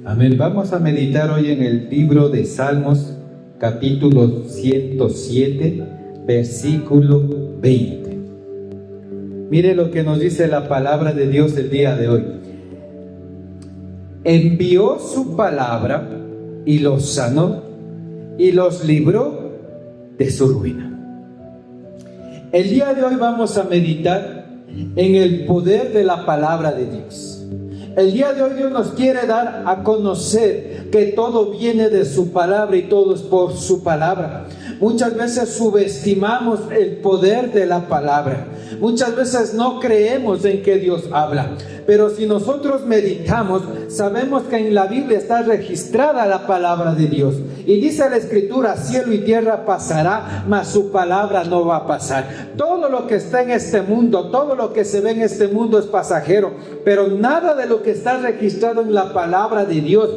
Amén. Vamos a meditar hoy en el libro de Salmos, capítulo 107, versículo 20. Mire lo que nos dice la palabra de Dios el día de hoy. Envió su palabra y los sanó y los libró de su ruina. El día de hoy vamos a meditar en el poder de la palabra de Dios. El día de hoy Dios nos quiere dar a conocer que todo viene de su palabra y todo es por su palabra. Muchas veces subestimamos el poder de la palabra. Muchas veces no creemos en que Dios habla. Pero si nosotros meditamos, sabemos que en la Biblia está registrada la palabra de Dios. Y dice la Escritura, cielo y tierra pasará, mas su palabra no va a pasar. Todo lo que está en este mundo, todo lo que se ve en este mundo es pasajero. Pero nada de lo que está registrado en la palabra de Dios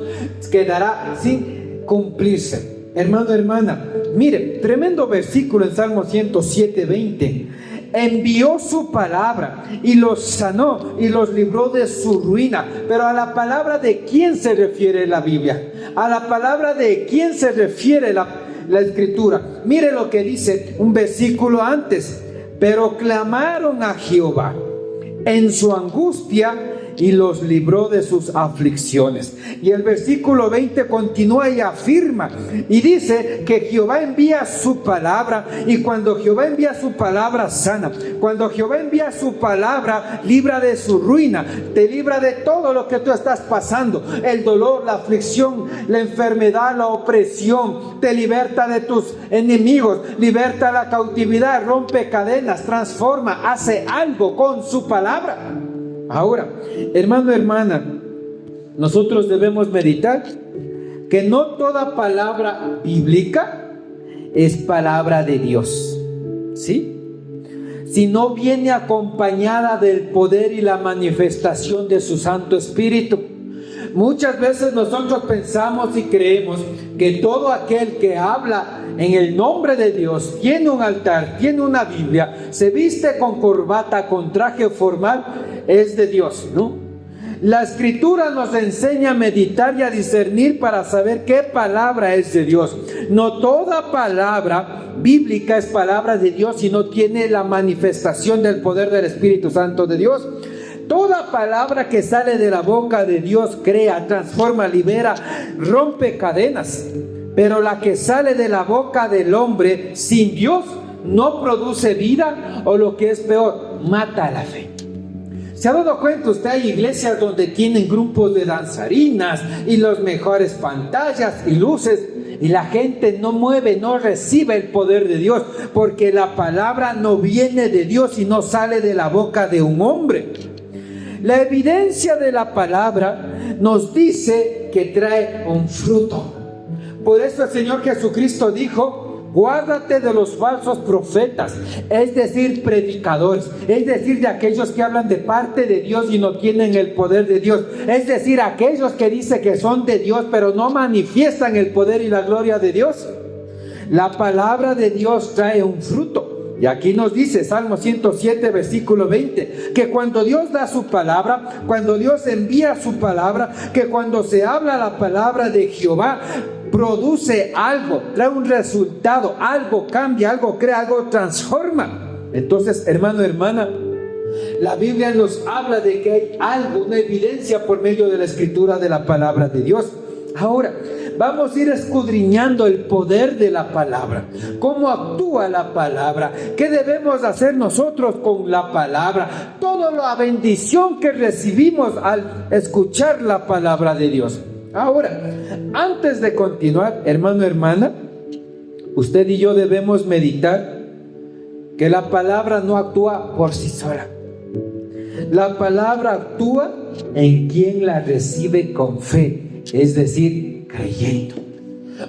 quedará sin cumplirse. Hermano, hermana, mire, tremendo versículo en Salmo 107, 20. Envió su palabra y los sanó y los libró de su ruina. Pero a la palabra de quién se refiere la Biblia, a la palabra de quién se refiere la Escritura. Mire lo que dice un versículo antes. Pero clamaron a Jehová en su angustia y los libró de sus aflicciones. Y el versículo 20 continúa y afirma y dice que Jehová envía su palabra, y cuando Jehová envía su palabra sana, cuando Jehová envía su palabra libra de su ruina, te libra de todo lo que tú estás pasando, el dolor, la aflicción, la enfermedad, la opresión, te liberta de tus enemigos, liberta la cautividad, rompe cadenas, transforma, hace algo con su palabra. Ahora, hermano, hermana, nosotros debemos meditar que no toda palabra bíblica es palabra de Dios, ¿sí? Si no viene acompañada del poder y la manifestación de su Santo Espíritu. Muchas veces nosotros pensamos y creemos que todo aquel que habla en el nombre de Dios, tiene un altar, tiene una Biblia, se viste con corbata, con traje formal, es de Dios, ¿no? La Escritura nos enseña a meditar y a discernir para saber qué palabra es de Dios. No toda palabra bíblica es palabra de Dios y no tiene la manifestación del poder del Espíritu Santo de Dios. Toda palabra que sale de la boca de Dios crea, transforma, libera, rompe cadenas. Pero la que sale de la boca del hombre sin Dios no produce vida, o lo que es peor, mata la fe. ¿Se ha dado cuenta usted? Hay iglesias donde tienen grupos de danzarinas y las mejores pantallas y luces, y la gente no mueve, no recibe el poder de Dios, porque la palabra no viene de Dios y no sale de la boca de un hombre. La evidencia de la palabra nos dice que trae un fruto. Por eso el Señor Jesucristo dijo: guárdate de los falsos profetas, es decir, predicadores, es decir, de aquellos que hablan de parte de Dios y no tienen el poder de Dios, es decir, aquellos que dicen que son de Dios pero no manifiestan el poder y la gloria de Dios. La palabra de Dios trae un fruto. Y aquí nos dice Salmo 107, versículo 20, que cuando Dios da su palabra, cuando Dios envía su palabra, que cuando se habla la palabra de Jehová, produce algo, trae un resultado, algo cambia, algo crea, algo transforma. Entonces, hermano, hermana, la Biblia nos habla de que hay algo, una evidencia por medio de la Escritura de la palabra de Dios. Ahora, vamos a ir escudriñando el poder de la palabra, cómo actúa la palabra, qué debemos hacer nosotros con la palabra, toda la bendición que recibimos al escuchar la palabra de Dios. Ahora, antes de continuar, hermano, hermana, usted y yo debemos meditar que la palabra no actúa por sí sola. La palabra actúa en quien la recibe con fe, es decir, creyendo.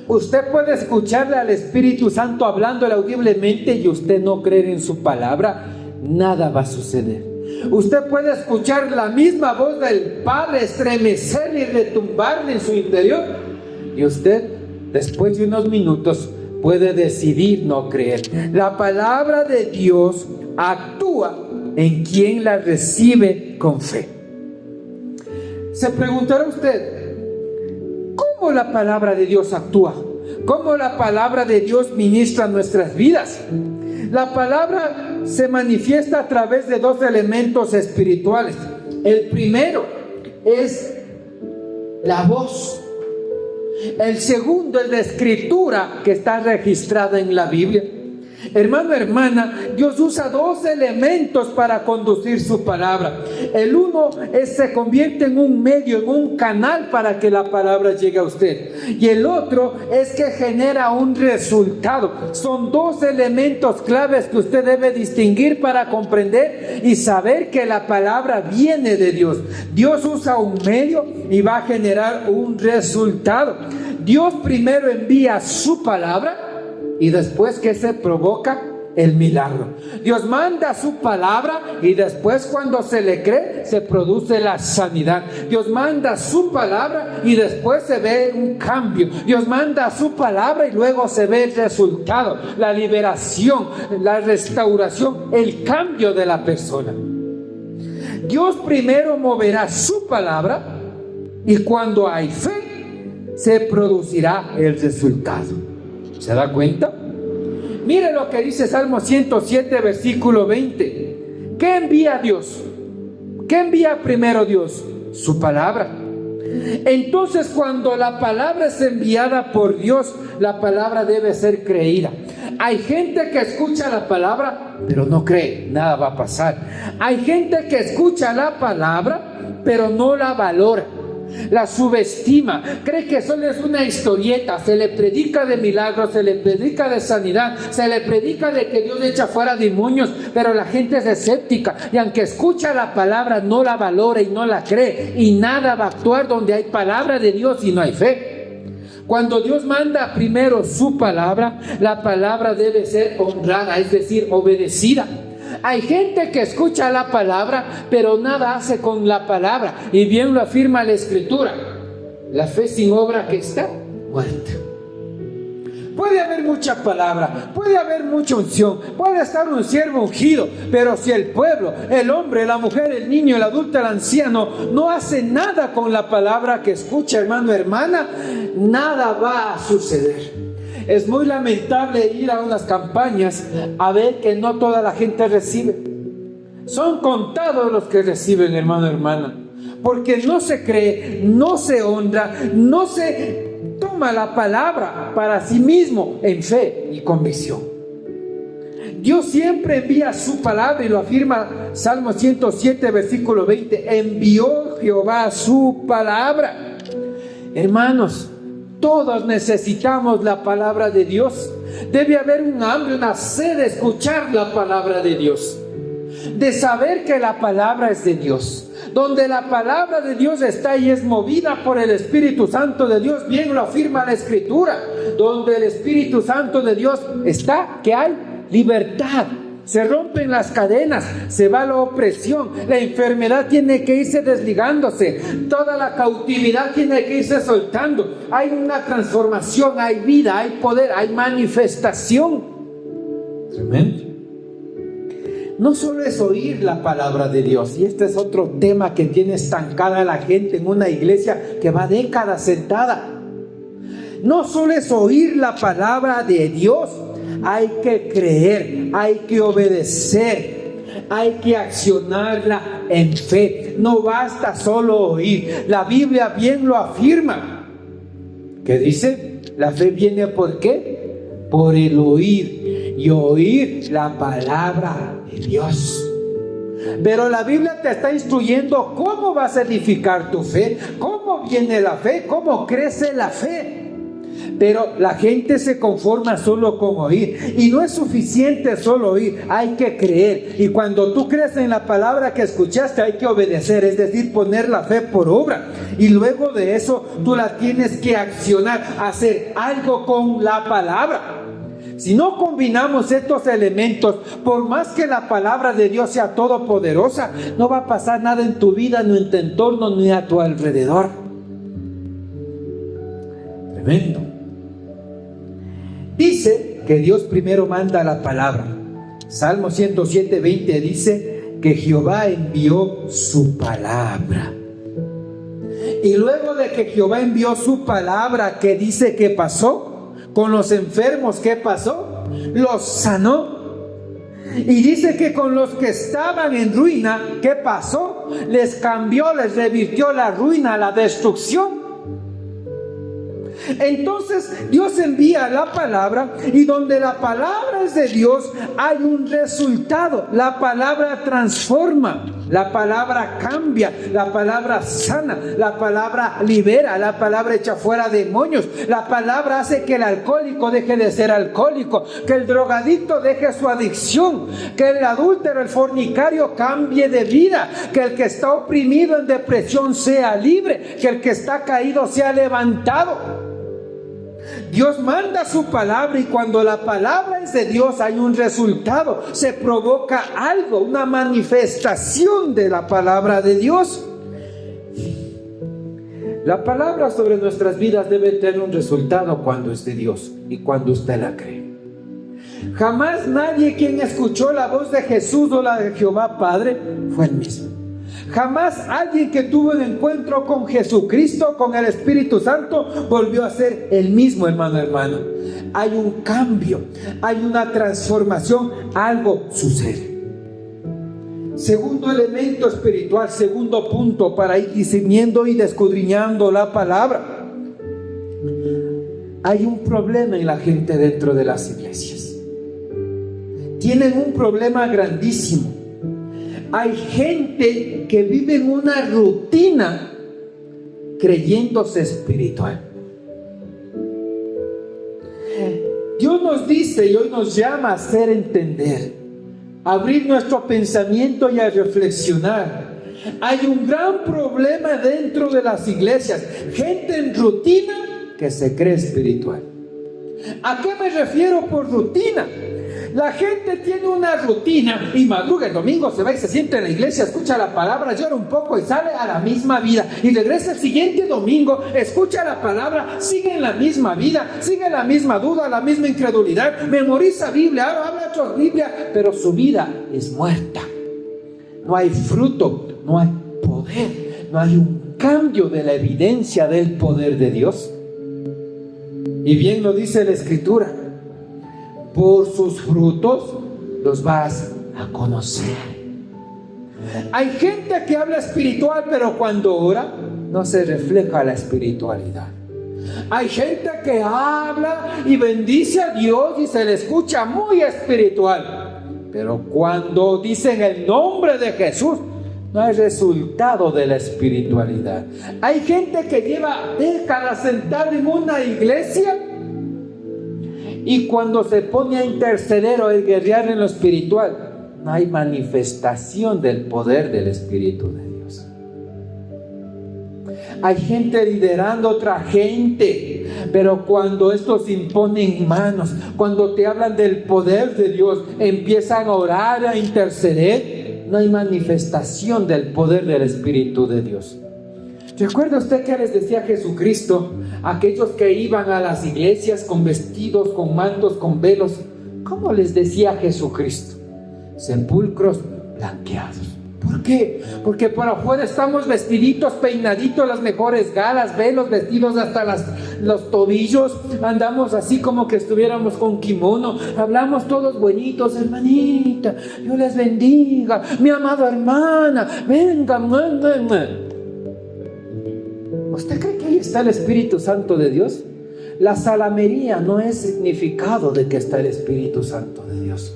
Usted puede escucharle al Espíritu Santo hablándole audiblemente y usted no creer en su palabra, nada va a suceder. Usted puede escuchar la misma voz del Padre estremecerle y retumbarle en su interior, y usted, después de unos minutos, puede decidir no creer. La palabra de Dios actúa en quien la recibe con fe. Se preguntará usted, ¿Cómo la palabra de Dios actúa? ¿Cómo la palabra de Dios ministra nuestras vidas? La palabra se manifiesta a través de dos elementos espirituales. El primero es la voz. El segundo es la escritura que está registrada en la Biblia. Hermano, hermana, Dios usa dos elementos para conducir su palabra. El uno se convierte en un medio, en un canal para que la palabra llegue a usted. Y el otro es que genera un resultado. Son dos elementos claves que usted debe distinguir para comprender y saber que la palabra viene de Dios. Dios usa un medio y va a generar un resultado. Dios primero envía su palabra y después que se provoca el milagro. Dios manda su palabra y después, cuando se le cree, se produce la sanidad. Dios manda su palabra y después se ve un cambio. Dios manda su palabra y luego se ve el resultado, la liberación, la restauración, el cambio de la persona. Dios primero moverá su palabra y cuando hay fe, se producirá el resultado. ¿Se da cuenta? Mire lo que dice Salmo 107, versículo 20. ¿Qué envía Dios? ¿Qué envía primero Dios? Su palabra. Entonces, cuando la palabra es enviada por Dios, la palabra debe ser creída. Hay gente que escucha la palabra, pero no cree, nada va a pasar. Hay gente que escucha la palabra, pero no la valora. La subestima, cree que solo es una historieta. Se le predica de milagros, se le predica de sanidad, se le predica de que Dios echa fuera demonios, pero la gente es escéptica y aunque escucha la palabra no la valora y no la cree, y nada va a actuar donde hay palabra de Dios y no hay fe. Cuando Dios manda primero su palabra, la palabra debe ser honrada, es decir, obedecida. Hay gente que escucha la palabra, pero nada hace con la palabra. Y bien lo afirma la Escritura. La fe sin obra, ¿qué está? Muerta. Puede haber mucha palabra, puede haber mucha unción, puede estar un siervo ungido, pero si el pueblo, el hombre, la mujer, el niño, el adulto, el anciano no hace nada con la palabra que escucha, hermano, hermana, nada va a suceder. Es muy lamentable ir a unas campañas a ver que no toda la gente recibe. Son contados los que reciben, hermano, hermana, porque no se cree, no se honra, no se toma la palabra para sí mismo en fe y convicción. Dios siempre envía su palabra y lo afirma Salmo 107, versículo 20. Envió Jehová su palabra. Hermanos, todos necesitamos la palabra de Dios. Debe haber un hambre, una sed de escuchar la palabra de Dios, de saber que la palabra es de Dios. Donde la palabra de Dios está y es movida por el Espíritu Santo de Dios, bien lo afirma la Escritura. Donde el Espíritu Santo de Dios está, que hay libertad. Se rompen las cadenas, se va la opresión, la enfermedad tiene que irse desligándose, toda la cautividad tiene que irse soltando. Hay una transformación, hay vida, hay poder, hay manifestación. Tremendo. No solo es oír la palabra de Dios, y este es otro tema que tiene estancada a la gente en una iglesia que va décadas sentada. No solo es oír la palabra de Dios, hay que creer, hay que obedecer, hay que accionarla en fe. No basta solo oír. La Biblia bien lo afirma. ¿Qué dice? La fe viene ¿por qué? Por el oír, y oír la palabra de Dios. Pero la Biblia te está instruyendo cómo vas a edificar tu fe, cómo viene la fe, cómo crece la fe. Pero la gente se conforma solo con oír, y no es suficiente solo oír, hay que creer. Y cuando tú crees en la palabra que escuchaste, hay que obedecer, es decir, poner la fe por obra. Y luego de eso tú la tienes que accionar, hacer algo con la palabra. Si no combinamos estos elementos, por más que la palabra de Dios sea todopoderosa, no va a pasar nada en tu vida, ni en tu entorno, ni a tu alrededor. Tremendo. Dice que Dios primero manda la palabra. Salmo 107, 20 dice que Jehová envió su palabra. Y luego de que Jehová envió su palabra, que dice que pasó con los enfermos, ¿qué pasó? Los sanó. Y dice que con los que estaban en ruina, ¿qué pasó? Les cambió, les revirtió la ruina, la destrucción. Entonces Dios envía la palabra, y donde la palabra es de Dios hay un resultado. La palabra transforma, la palabra cambia, la palabra sana, la palabra libera, la palabra echa fuera demonios, la palabra hace que el alcohólico deje de ser alcohólico, que el drogadicto deje su adicción, que el adúltero, el fornicario cambie de vida, que el que está oprimido en depresión sea libre, que el que está caído sea levantado. Dios manda su palabra, y cuando la palabra es de Dios hay un resultado, se provoca algo, una manifestación de la palabra de Dios. La palabra sobre nuestras vidas debe tener un resultado cuando es de Dios y cuando usted la cree. Jamás nadie quien escuchó la voz de Jesús o la de Jehová Padre fue el mismo. Jamás alguien que tuvo un encuentro con Jesucristo, con el Espíritu Santo, volvió a ser el mismo, hermano. Hay un cambio, hay una transformación, algo sucede. Segundo elemento espiritual, segundo punto para ir discerniendo y escudriñando la palabra. Hay un problema en la gente dentro de las iglesias. Tienen un problema grandísimo. Hay gente que vive en una rutina creyéndose espiritual. Dios nos dice y hoy nos llama a hacer entender, a abrir nuestro pensamiento y a reflexionar. Hay un gran problema dentro de las iglesias. Gente en rutina que se cree espiritual. ¿A qué me refiero por rutina? La gente tiene una rutina y madruga el domingo, se va y se sienta en la iglesia, escucha la palabra, llora un poco y sale a la misma vida, y regresa el siguiente domingo, escucha la palabra, sigue en la misma vida, sigue en la misma duda, la misma incredulidad, memoriza Biblia, habla otra Biblia, pero su vida es muerta. No hay fruto, no hay poder, no hay un cambio de la evidencia del poder de Dios. Y bien lo dice la Escritura: por sus frutos los vas a conocer. Hay gente que habla espiritual, pero cuando ora no se refleja la espiritualidad. Hay gente que habla y bendice a Dios y se le escucha muy espiritual, pero cuando dicen el nombre de Jesús no hay resultado de la espiritualidad. Hay gente que lleva décadas sentada en una iglesia, y cuando se pone a interceder o a guerrear en lo espiritual, no hay manifestación del poder del Espíritu de Dios. Hay gente liderando a otra gente, pero cuando estos imponen manos, cuando te hablan del poder de Dios, empiezan a orar, a interceder, no hay manifestación del poder del Espíritu de Dios. ¿Recuerda usted que les decía Jesucristo a aquellos que iban a las iglesias con vestidos, con mantos, con velos? ¿Cómo les decía Jesucristo? Sepulcros blanqueados. ¿Por qué? Porque por afuera estamos vestiditos, peinaditos, las mejores galas, velos, vestidos hasta los tobillos, andamos así como que estuviéramos con kimono, hablamos todos buenitos: hermanita, Dios les bendiga, mi amada hermana, vengan. ¿Usted cree que ahí está el Espíritu Santo de Dios? La salamería no es significado de que está el Espíritu Santo de Dios.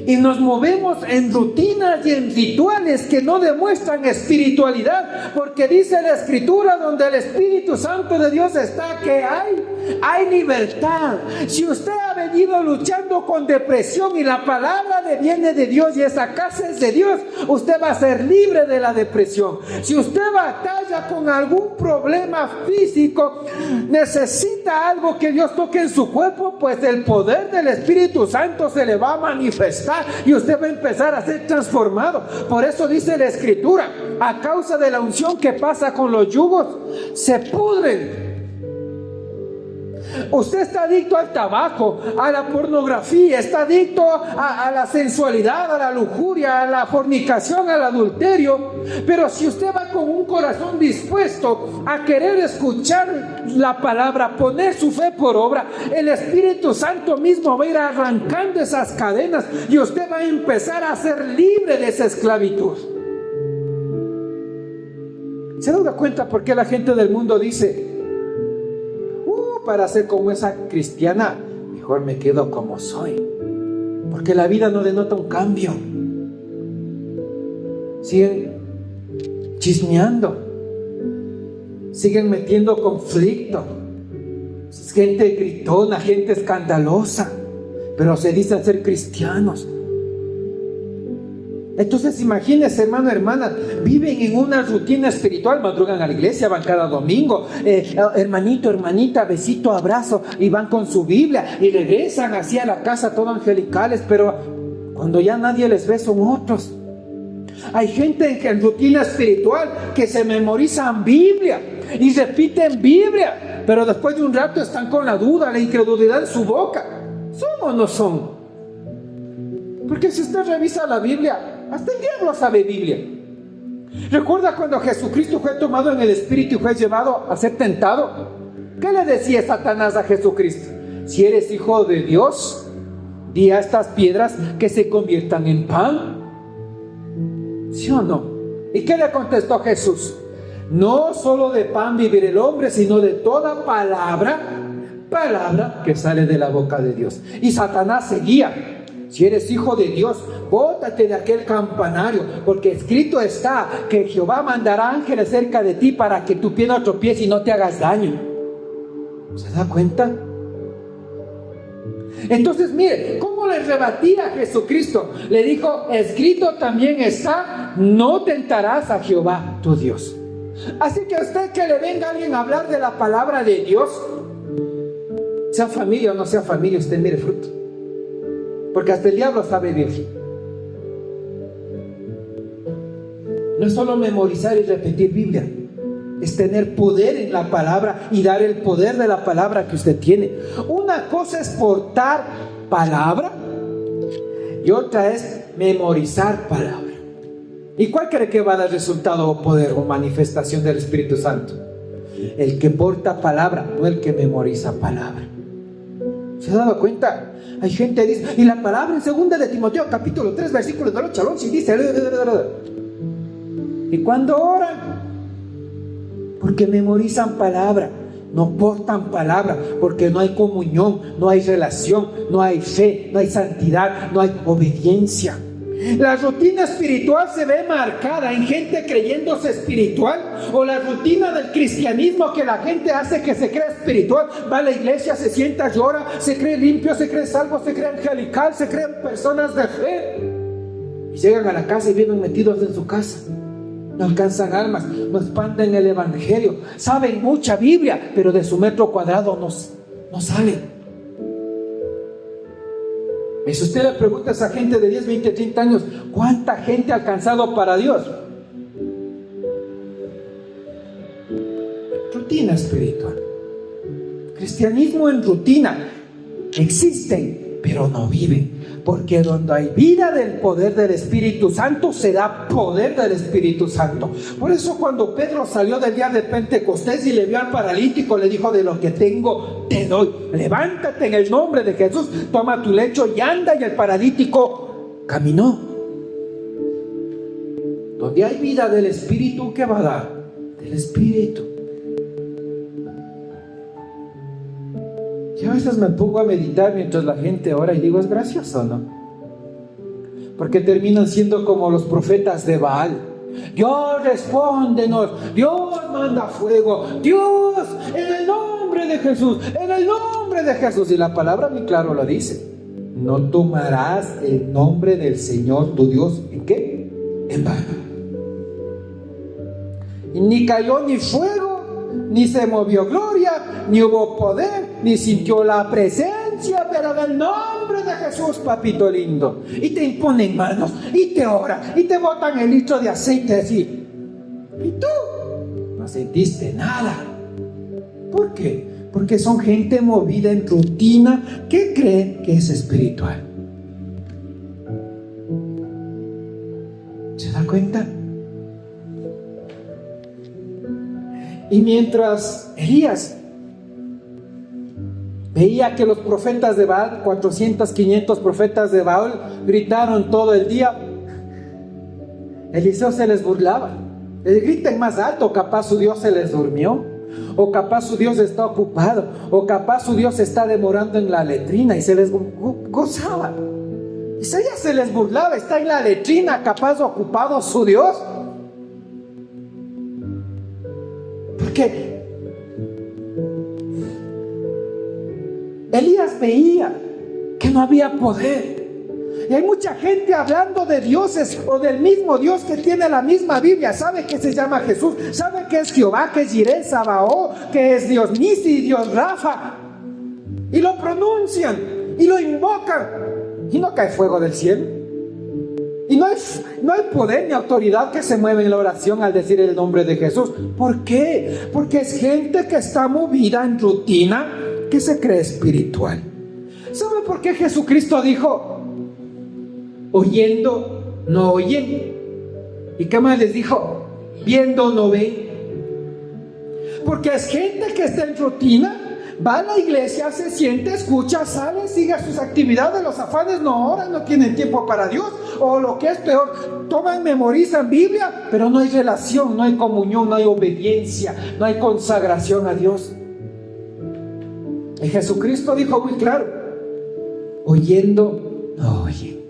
Y nos movemos en rutinas y en rituales que no demuestran espiritualidad, porque dice la Escritura: donde el Espíritu Santo de Dios está, que hay libertad. Si usted ha venido luchando con depresión y la palabra viene de Dios y esa casa es de Dios, usted va a ser libre de la depresión. Si usted batalla con algún problema físico, necesita algo que Dios toque en su cuerpo, pues el poder del Espíritu Santo se le va a manifestar y usted va a empezar a ser transformado. Por eso dice la Escritura: a causa de la unción que pasa con los yugos, se pudren. Usted está adicto al tabaco, a la pornografía, está adicto a la sensualidad, a la lujuria, a la fornicación, al adulterio. Pero si usted va con un corazón dispuesto a querer escuchar la palabra, poner su fe por obra, el Espíritu Santo mismo va a ir arrancando esas cadenas y usted va a empezar a ser libre de esa esclavitud. ¿Se da cuenta por qué la gente del mundo dice: para ser como esa cristiana, mejor me quedo como soy? Porque la vida no denota un cambio. Siguen chismeando, siguen metiendo conflicto, es gente gritona, gente escandalosa, pero se dicen ser cristianos. Entonces imagínense, hermano, hermana, viven en una rutina espiritual, madrugan a la iglesia, van cada domingo, hermanito, hermanita, besito, abrazo, y van con su Biblia y regresan así a la casa todos angelicales, pero cuando ya nadie les ve son otros. Hay gente en rutina espiritual que se memorizan Biblia y repiten Biblia, pero después de un rato están con la duda, la incredulidad en su boca. ¿Son o no son? Porque si usted revisa la Biblia, hasta el diablo sabe Biblia. ¿Recuerda cuando Jesucristo fue tomado en el Espíritu y fue llevado a ser tentado? ¿Qué le decía Satanás a Jesucristo? Si eres hijo de Dios, di a estas piedras que se conviertan en pan. ¿Sí o no? ¿Y qué le contestó Jesús? No solo de pan vivirá el hombre, sino de toda palabra que sale de la boca de Dios. Y Satanás seguía: si eres hijo de Dios, bótate de aquel campanario, porque escrito está que Jehová mandará ángeles cerca de ti para que tu pie no tropiece y no te hagas daño. ¿Se da cuenta? Entonces mire, ¿cómo le rebatía Jesucristo? Le dijo: escrito también está, no tentarás a Jehová tu Dios. Así que a usted que le venga alguien a hablar de la palabra de Dios, sea familia o no sea familia, usted mire fruto. Porque hasta el diablo sabe Biblia. No es solo memorizar y repetir Biblia, es tener poder en la palabra y dar el poder de la palabra que usted tiene. Una cosa es portar palabra y otra es memorizar palabra. ¿Y cuál cree que va a dar resultado o poder o manifestación del Espíritu Santo? El que porta palabra, no el que memoriza palabra. ¿Se ha dado cuenta? Hay gente que dice, y la palabra en 2 de Timoteo capítulo 3 versículos del 8 al 11 dice, y cuando oran, porque memorizan palabra, no portan palabra, porque no hay comunión, no hay relación, no hay fe, no hay santidad, no hay obediencia. La rutina espiritual se ve marcada en gente creyéndose espiritual, o la rutina del cristianismo que la gente hace que se cree espiritual. Va a la iglesia, se sienta, llora, se cree limpio, se cree salvo, se cree angelical, se creen personas de fe. Y llegan a la casa y viven metidos en su casa. No alcanzan almas, no expanden el evangelio. Saben mucha Biblia, pero de su metro cuadrado no salen. Y si usted le pregunta a esa gente de 10, 20, 30 años, ¿cuánta gente ha alcanzado para Dios? Rutina espiritual. Cristianismo en rutina. Existen, pero no viven. Porque donde hay vida del poder del Espíritu Santo, se da poder del Espíritu Santo. Por eso cuando Pedro salió del día de Pentecostés y le vio al paralítico, le dijo, de lo que tengo te doy. Levántate en el nombre de Jesús, toma tu lecho y anda. Y el paralítico caminó. Donde hay vida del Espíritu, ¿qué va a dar? Del Espíritu. Yo a veces me pongo a meditar mientras la gente ora y digo, es gracioso, ¿no? Porque terminan siendo como los profetas de Baal. Dios, respóndenos, Dios manda fuego, Dios, en el nombre de Jesús, en el nombre de Jesús. Y la palabra muy claro lo dice: no tomarás el nombre del Señor tu Dios, ¿en qué? En vano. Y ni cayó ni fuego, ni se movió gloria, ni hubo poder, ni sintió la presencia, pero en el nombre de Jesús, papito lindo. Y te imponen manos, y te oran, y te botan el litro de aceite así. Y tú no sentiste nada. ¿Por qué? Porque son gente movida en rutina que cree que es espiritual. ¿Se da cuenta? Y mientras Elías veía que los profetas de Baal, 400, 500 profetas de Baal, gritaron todo el día, Eliseo se les burlaba. Les griten más alto, capaz su Dios se les durmió, o capaz su Dios está ocupado, o capaz su Dios está demorando en la letrina, y se les gozaba. Isaías se les burlaba, está en la letrina, capaz ocupado su Dios. Porque Elías veía que no había poder. Y hay mucha gente hablando de dioses o del mismo Dios que tiene la misma Biblia. Sabe que se llama Jesús, sabe que es Jehová, que es Jireh, Sabaoth, que es Dios Nisi, Dios Rafa. Y lo pronuncian y lo invocan. Y no cae fuego del cielo. Y no hay poder ni autoridad que se mueva en la oración al decir el nombre de Jesús. ¿Por qué? Porque es gente que está movida en rutina, que se cree espiritual. ¿Sabe por qué Jesucristo dijo, oyendo no oyen? ¿Y qué más les dijo? Viendo no ven. Porque es gente que está en rutina, va a la iglesia, se siente, escucha, sale, sigue sus actividades, los afanes no oran, no tienen tiempo para Dios, o lo que es peor, toman, memorizan Biblia, pero no hay relación, no hay comunión, no hay obediencia, no hay consagración a Dios. Y Jesucristo dijo muy claro, oyendo no oyen.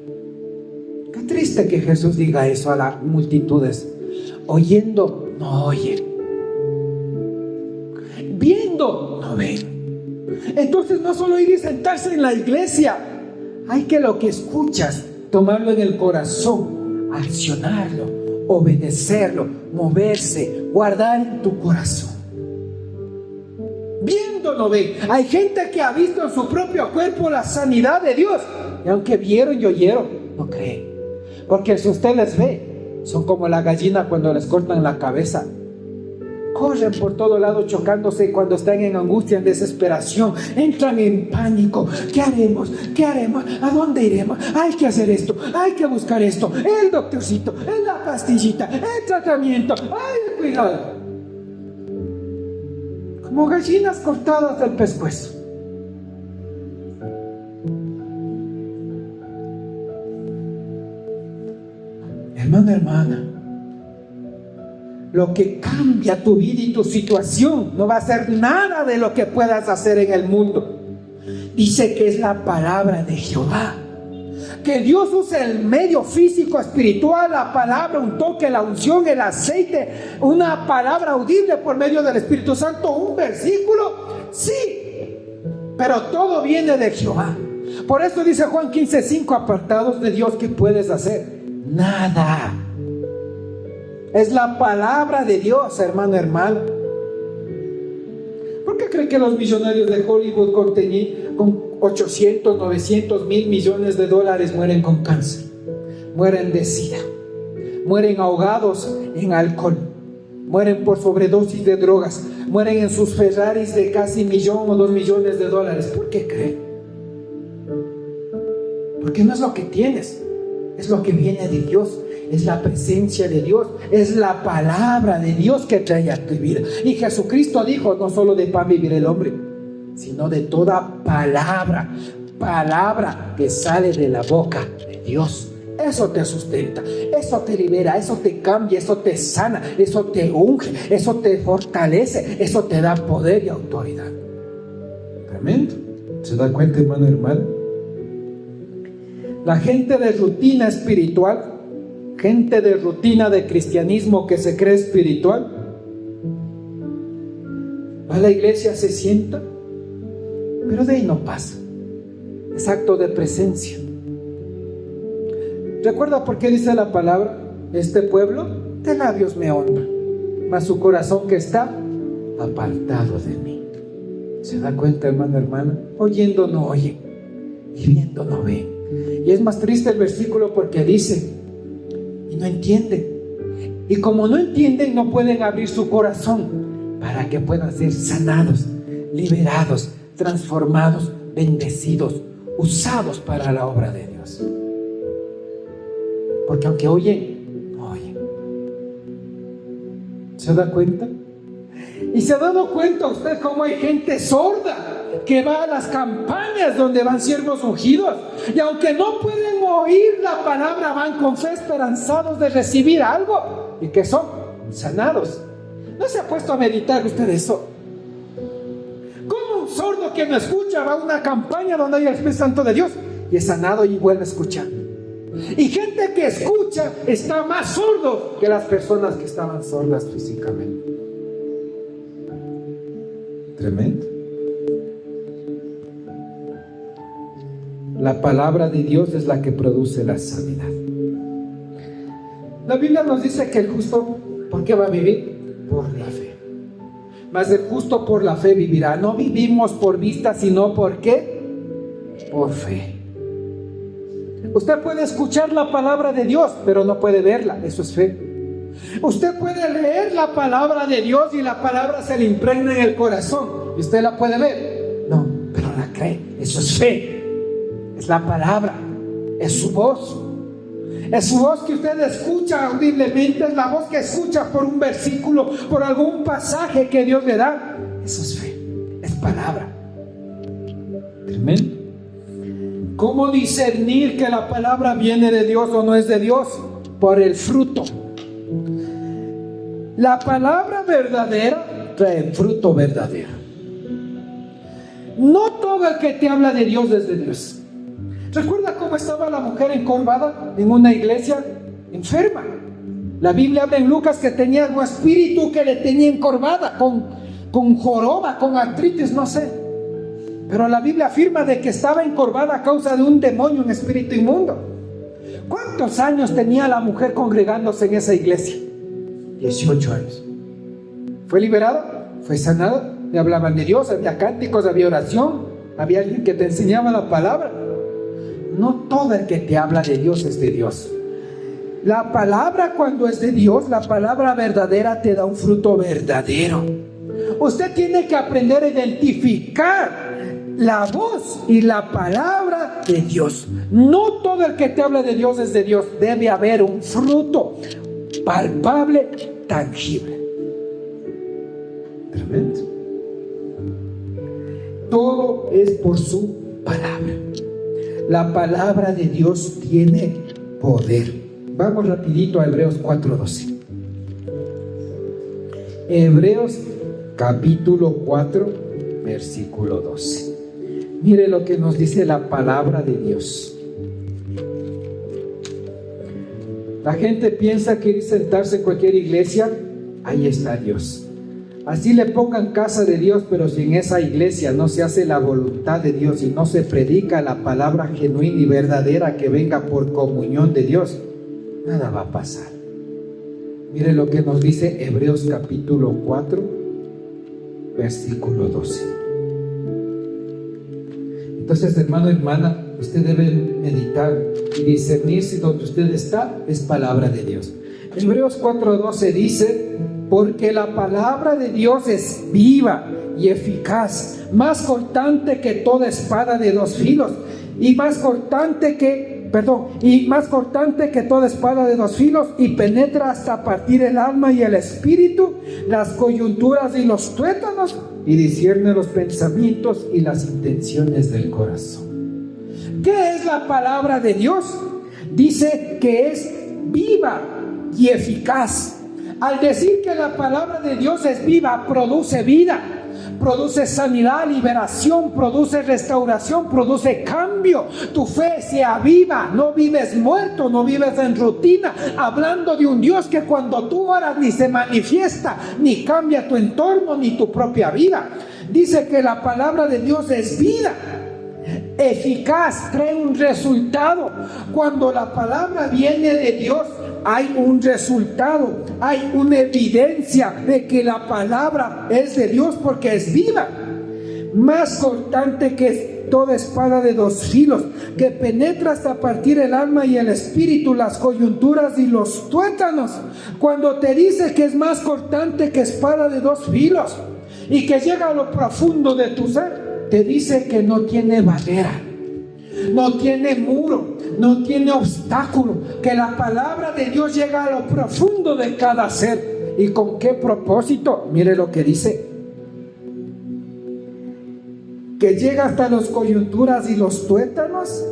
Qué triste que Jesús diga eso a las multitudes. Oyendo no oyen, viendo no ven. Entonces no solo ir y sentarse en la iglesia, hay que lo que escuchas tomarlo en el corazón, accionarlo, obedecerlo, moverse, guardar en tu corazón. Viendo no ven. Hay gente que ha visto en su propio cuerpo la sanidad de Dios, y aunque vieron y oyeron, no creen. Porque si usted les ve, son como la gallina cuando les cortan la cabeza. Corren por todo lado chocándose cuando están en angustia, en desesperación. Entran en pánico. ¿Qué haremos? ¿Qué haremos? ¿A dónde iremos? Hay que hacer esto. Hay que buscar esto. El doctorcito. La pastillita. El tratamiento. ¡Ay, cuidado! Como gallinas cortadas del pescuezo. Hermano, hermana, lo que cambia tu vida y tu situación no va a ser nada de lo que puedas hacer en el mundo. Dice que es la palabra de Jehová. Que Dios usa el medio físico, espiritual, la palabra, un toque, la unción, el aceite, una palabra audible por medio del Espíritu Santo, un versículo, sí, pero todo viene de Jehová. Por eso dice Juan 15:5, apartados de Dios, ¿qué puedes hacer? Nada. Es la palabra de Dios, hermano, hermana. ¿Por qué cree que los millonarios de Hollywood con 800, 900, 1,000 millones de dólares mueren con cáncer? Mueren de sida, mueren ahogados en alcohol, mueren por sobredosis de drogas, mueren en sus Ferraris de casi 1 o 2 millones de dólares. ¿Por qué cree? Porque no es lo que tienes, es lo que viene de Dios. Es la presencia de Dios, es la palabra de Dios que trae a tu vida. Y Jesucristo dijo, no solo de pan vivirá el hombre, sino de toda palabra que sale de la boca de Dios. Eso te sustenta, eso te libera, eso te cambia, eso te sana, eso te unge, eso te fortalece, eso te da poder y autoridad. Tremendo. ¿Se da cuenta, hermano, hermana? La gente de rutina espiritual, gente de rutina de cristianismo que se cree espiritual, va a la iglesia, se sienta, pero de ahí no pasa. Es acto de presencia. ¿Recuerda por qué dice la palabra? Este pueblo de labios me honra, mas su corazón que está apartado de mí. ¿Se da cuenta, hermano, hermana? Oyendo no oyen, y viendo no ven. Y es más triste el versículo porque dice, y no entienden. Y como no entienden, no pueden abrir su corazón para que puedan ser sanados, liberados, transformados, bendecidos, usados para la obra de Dios. Porque aunque oyen, no oyen. ¿Se da cuenta? ¿Y se ha dado cuenta usted cómo hay gente sorda que va a las campañas donde van siervos ungidos? Y aunque no pueden oír la palabra, van con fe esperanzados de recibir algo y que son sanados. ¿No se ha puesto a meditar usted eso? ¿Cómo un sordo que no escucha va a una campaña donde hay el Espíritu Santo de Dios y es sanado y vuelve a escuchar? Y gente que escucha está más sordo que las personas que estaban sordas físicamente. Tremendo. La palabra de Dios es la que produce la sanidad. La Biblia nos dice que el justo, ¿por qué va a vivir? Por la fe. Mas el justo por la fe vivirá. No vivimos por vista, sino ¿por qué? Por fe. Usted puede escuchar la palabra de Dios, pero no puede verla. Eso es fe. Usted puede leer la palabra de Dios y la palabra se le impregna en el corazón. ¿Y usted la puede ver? No, pero la cree. Eso es fe. Es la palabra. Es su voz. Es su voz que usted escucha audiblemente. Es la voz que escucha por un versículo, por algún pasaje que Dios le da. Eso es fe. Es palabra. Tremendo. ¿Cómo discernir que la palabra viene de Dios o no es de Dios? Por el fruto. La palabra verdadera trae fruto verdadero. No todo el que te habla de Dios es de Dios. ¿Recuerda cómo estaba la mujer encorvada en una iglesia enferma? La Biblia habla en Lucas que tenía un espíritu que le tenía encorvada, con joroba, con artritis, no sé. Pero la Biblia afirma de que estaba encorvada a causa de un demonio, un espíritu inmundo. ¿Cuántos años tenía la mujer congregándose en esa iglesia? 18 años. ¿Fue liberada? ¿Fue sanada? Le hablaban de Dios, había cánticos, había oración, había alguien que te enseñaba la palabra. No todo el que te habla de Dios es de Dios. La palabra, cuando es de Dios, la palabra verdadera te da un fruto verdadero. Usted tiene que aprender a identificar la voz y la palabra de Dios. No todo el que te habla de Dios es de Dios. Debe haber un fruto palpable, tangible. Tremendo. Todo es por su palabra. La palabra de Dios tiene poder. Vamos rapidito a Hebreos 4:12. Hebreos capítulo 4, versículo 12. Mire lo que nos dice la palabra de Dios. La gente piensa que ir sentarse en cualquier iglesia, ahí está Dios. Así le pongan casa de Dios, pero si en esa iglesia no se hace la voluntad de Dios y no se predica la palabra genuina y verdadera que venga por comunión de Dios, nada va a pasar. Mire lo que nos dice Hebreos capítulo 4, versículo 12. Entonces, hermano, hermana, usted debe meditar y discernir si donde usted está es palabra de Dios. Hebreos 4:12 dice: porque la palabra de Dios es viva y eficaz, más cortante que toda espada de dos filos, y más cortante que toda espada de dos filos, y penetra hasta partir el alma y el espíritu, las coyunturas y los tuétanos, y discierne los pensamientos y las intenciones del corazón. ¿Qué es la palabra de Dios? Dice que es viva y eficaz. Al decir que la palabra de Dios es viva, produce vida, produce sanidad, liberación, produce restauración, produce cambio. Tu fe se aviva, no vives muerto, no vives en rutina, hablando de un Dios que cuando tú oras ni se manifiesta, ni cambia tu entorno, ni tu propia vida. Dice que la palabra de Dios es vida, eficaz, trae un resultado. Cuando la palabra viene de Dios, hay un resultado, hay una evidencia de que la palabra es de Dios porque es viva, más cortante que toda espada de dos filos, que penetra hasta partir el alma y el espíritu, las coyunturas y los tuétanos. Cuando te dice que es más cortante que espada de dos filos, y que llega a lo profundo de tu ser, te dice que no tiene barrera, no tiene muro, no tiene obstáculo, que la palabra de Dios llega a lo profundo de cada ser. ¿Y con qué propósito? Mire lo que dice: que llega hasta las coyunturas y los tuétanos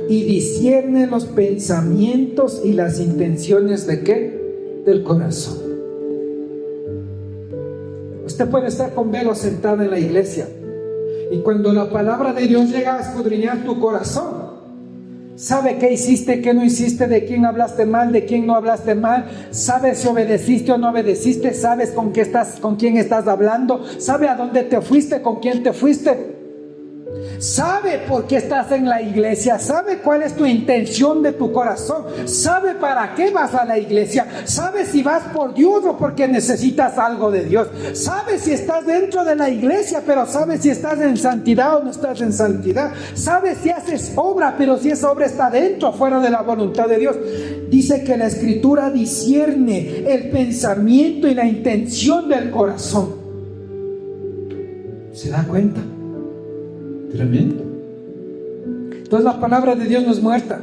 y discierne los pensamientos y las intenciones ¿de qué? Del corazón. Usted puede estar con velo sentado en la iglesia, y cuando la palabra de Dios llega a escudriñar tu corazón, sabe qué hiciste, qué no hiciste, de quién hablaste mal, de quién no hablaste mal, sabes si obedeciste o no obedeciste, sabes con quién estás hablando, sabe a dónde te fuiste, con quién te fuiste, sabe por qué estás en la iglesia, sabe cuál es tu intención de tu corazón, sabe para qué vas a la iglesia, sabe si vas por Dios o porque necesitas algo de Dios, sabe si estás dentro de la iglesia, pero sabe si estás en santidad o no estás en santidad, sabe si haces obra, pero si esa obra está dentro o fuera de la voluntad de Dios. Dice que la Escritura discierne el pensamiento y la intención del corazón. ¿Se da cuenta? Tremendo. Entonces la palabra de Dios no es muerta.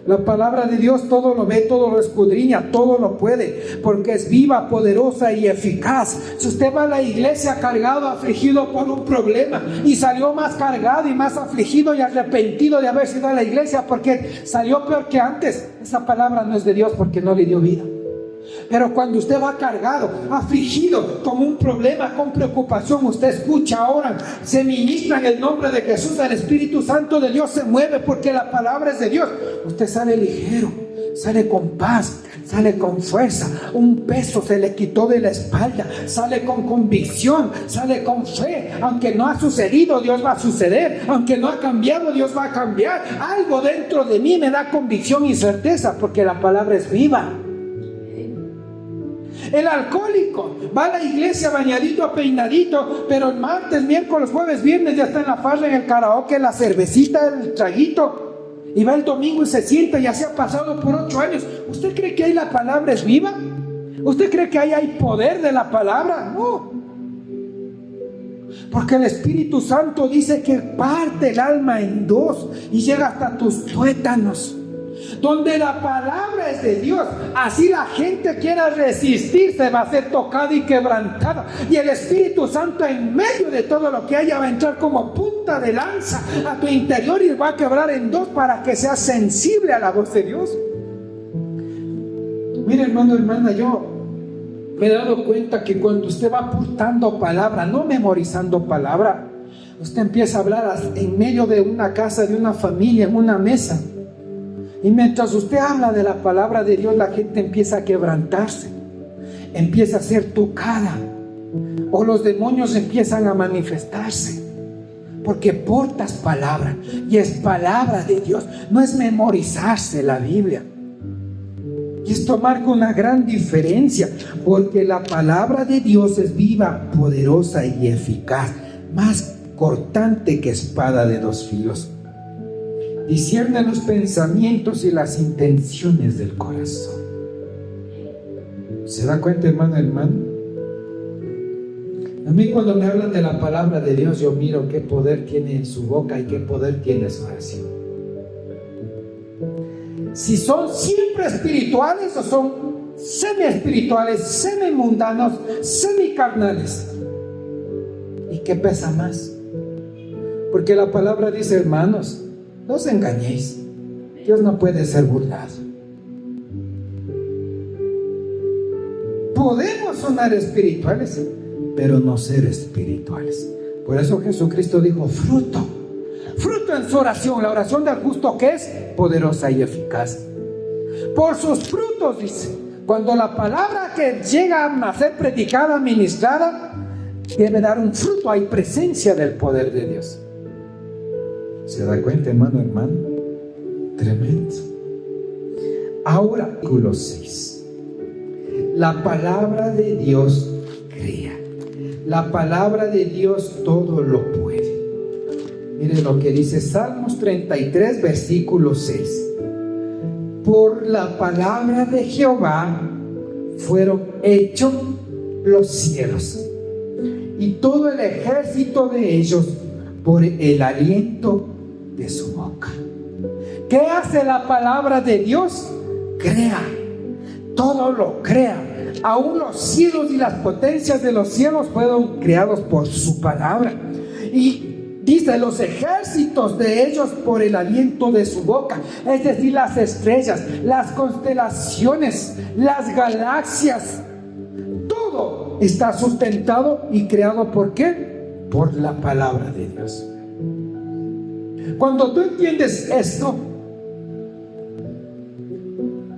La palabra de Dios todo lo ve, todo lo escudriña, todo lo puede, porque es viva, poderosa y eficaz. Si usted va a la iglesia cargado, afligido por un problema, y salió más cargado y más afligido y arrepentido de haber sido a la iglesia porque salió peor que antes, esa palabra no es de Dios, porque no le dio vida. Pero cuando usted va cargado, afligido, con un problema, con preocupación, usted escucha, ora, se ministra en el nombre de Jesús, el Espíritu Santo de Dios se mueve porque la palabra es de Dios. Usted sale ligero, sale con paz, sale con fuerza, un peso se le quitó de la espalda, sale con convicción, sale con fe. Aunque no ha sucedido, Dios va a suceder. Aunque no ha cambiado, Dios va a cambiar. Algo dentro de mí me da convicción y certeza porque la palabra es viva. El alcohólico va a la iglesia bañadito, peinadito, pero el martes, miércoles, jueves, viernes ya está en la farra, en el karaoke, la cervecita, el traguito, y va el domingo y se sienta, ya se ha pasado por 8 años. ¿Usted cree que ahí la palabra es viva? ¿Usted cree que ahí hay poder de la palabra? No. Porque el Espíritu Santo dice que parte el alma en dos y llega hasta tus tuétanos. Donde la palabra es de Dios, así la gente quiera resistirse, va a ser tocada y quebrantada, y el Espíritu Santo en medio de todo lo que haya va a entrar como punta de lanza a tu interior y va a quebrar en dos para que seas sensible a la voz de Dios. Mire, hermano, hermana, yo me he dado cuenta que cuando usted va aportando palabra, no memorizando palabra, usted empieza a hablar en medio de una casa, de una familia, en una mesa. Y mientras usted habla de la palabra de Dios, la gente empieza a quebrantarse, empieza a ser tocada, o los demonios empiezan a manifestarse, porque portas palabra, y es palabra de Dios, no es memorizarse la Biblia. Y esto marca una gran diferencia, porque la palabra de Dios es viva, poderosa y eficaz, más cortante que espada de 2 filos. Discierne los pensamientos y las intenciones del corazón. ¿Se da cuenta, hermano, hermano? A mí cuando me hablan de la palabra de Dios, yo miro qué poder tiene en su boca y qué poder tiene su oración. Si son siempre espirituales o son semi-espirituales, semi-mundanos, semi-carnales. ¿Y qué pesa más? Porque la palabra dice, hermanos, no os engañéis, Dios no puede ser burlado. Podemos sonar espirituales, pero no ser espirituales. Por eso Jesucristo dijo fruto en su oración. La oración del justo, que es poderosa y eficaz. Por sus frutos, dice. Cuando la palabra que llega a ser predicada, ministrada, debe dar un fruto, hay presencia del poder de Dios. ¿Se da cuenta, hermano, hermano? Tremendo. Ahora, versículo 6. La palabra de Dios crea. La palabra de Dios todo lo puede. Miren lo que dice Salmos 33, versículo 6. Por la palabra de Jehová fueron hechos los cielos, y todo el ejército de ellos por el aliento de su boca. ¿Qué hace la palabra de Dios? Crea, todo lo crea. Aún los cielos y las potencias de los cielos fueron creados por su palabra. Y dice, los ejércitos de ellos por el aliento de su boca. Es decir, las estrellas, las constelaciones, las galaxias. Todo está sustentado y creado, ¿por qué? Por la palabra de Dios. Cuando tú entiendes esto,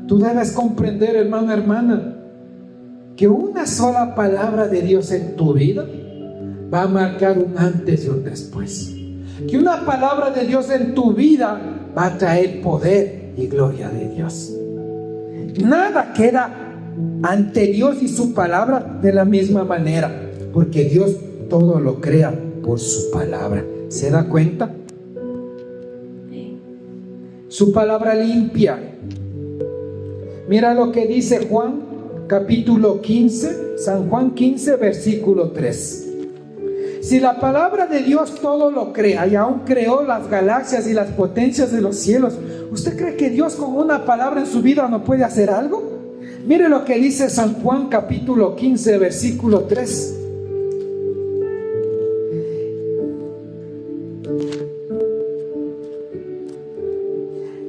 tú debes comprender, hermano, hermana, que una sola palabra de Dios en tu vida va a marcar un antes y un después. Que una palabra de Dios en tu vida va a traer poder y gloria de Dios. Nada queda ante Dios y su palabra de la misma manera, porque Dios todo lo crea por su palabra. ¿Se da cuenta? Su palabra limpia. Mira lo que dice Juan, capítulo 15, San Juan 15, versículo 3. Si la palabra de Dios todo lo crea y aún creó las galaxias y las potencias de los cielos, ¿usted cree que Dios con una palabra en su vida no puede hacer algo? Mire lo que dice San Juan capítulo 15, versículo 3.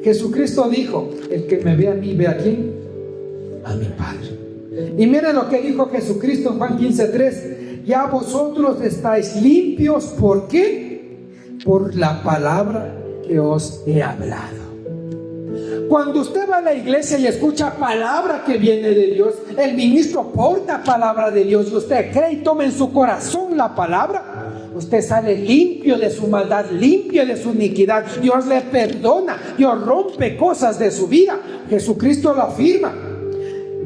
Jesucristo dijo, el que me ve a mí, ve a quién? A mi Padre. Y mire lo que dijo Jesucristo en Juan 15, 3. Ya vosotros estáis limpios, ¿por qué? Por la palabra que os he hablado. Cuando usted va a la iglesia y escucha palabra que viene de Dios, el ministro porta palabra de Dios y usted cree y toma en su corazón la palabra, usted sale limpio de su maldad, limpio de su iniquidad. Dios le perdona, Dios rompe cosas de su vida. Jesucristo lo afirma.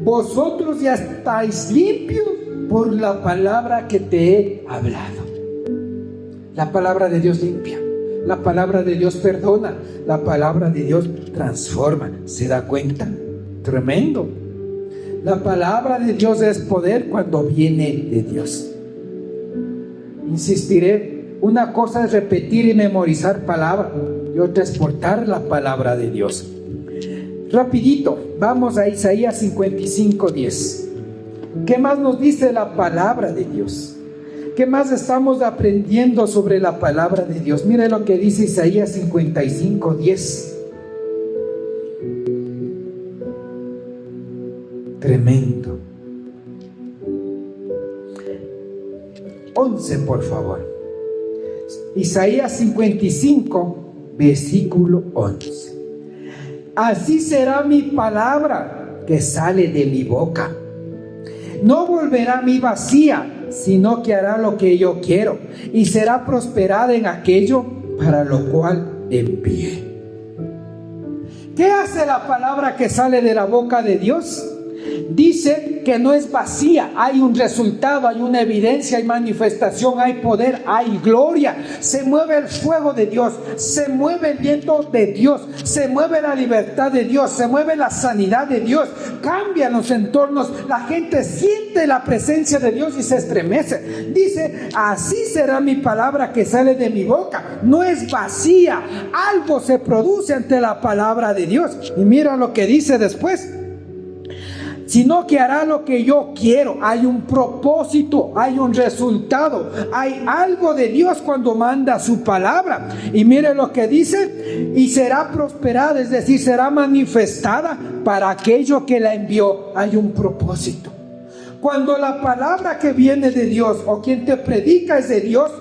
Vosotros ya estáis limpios por la palabra que te he hablado. La palabra de Dios limpia, la palabra de Dios perdona, la palabra de Dios transforma. ¿Se da cuenta? Tremendo. La palabra de Dios es poder cuando viene de Dios. Insistiré, una cosa es repetir y memorizar palabra y otra es portar la palabra de Dios. Rapidito, vamos a Isaías 55:10. ¿Qué más nos dice la palabra de Dios? ¿Qué más estamos aprendiendo sobre la palabra de Dios? Mire lo que dice Isaías 55:10. Tremendo. 11, por favor. Isaías 55, versículo 11. Así será mi palabra que sale de mi boca. No volverá a mí vacía, sino que hará lo que yo quiero y será prosperada en aquello para lo cual envié. ¿Qué hace la palabra que sale de la boca de Dios? Dice que no es vacía, hay un resultado, hay una evidencia, hay manifestación, hay poder, hay gloria. Se mueve el fuego de Dios, se mueve el viento de Dios, se mueve la libertad de Dios, se mueve la sanidad de Dios, cambian los entornos, la gente siente la presencia de Dios y se estremece. Dice, así será mi palabra que sale de mi boca, no es vacía, algo se produce ante la palabra de Dios. Y mira lo que dice después. Sino que hará lo que yo quiero. Hay un propósito, hay un resultado, hay algo de Dios cuando manda su palabra. Y mire lo que dice, y será prosperada, es decir, será manifestada para aquello que la envió. Hay un propósito. Cuando la palabra que viene de Dios o quien te predica es de Dios,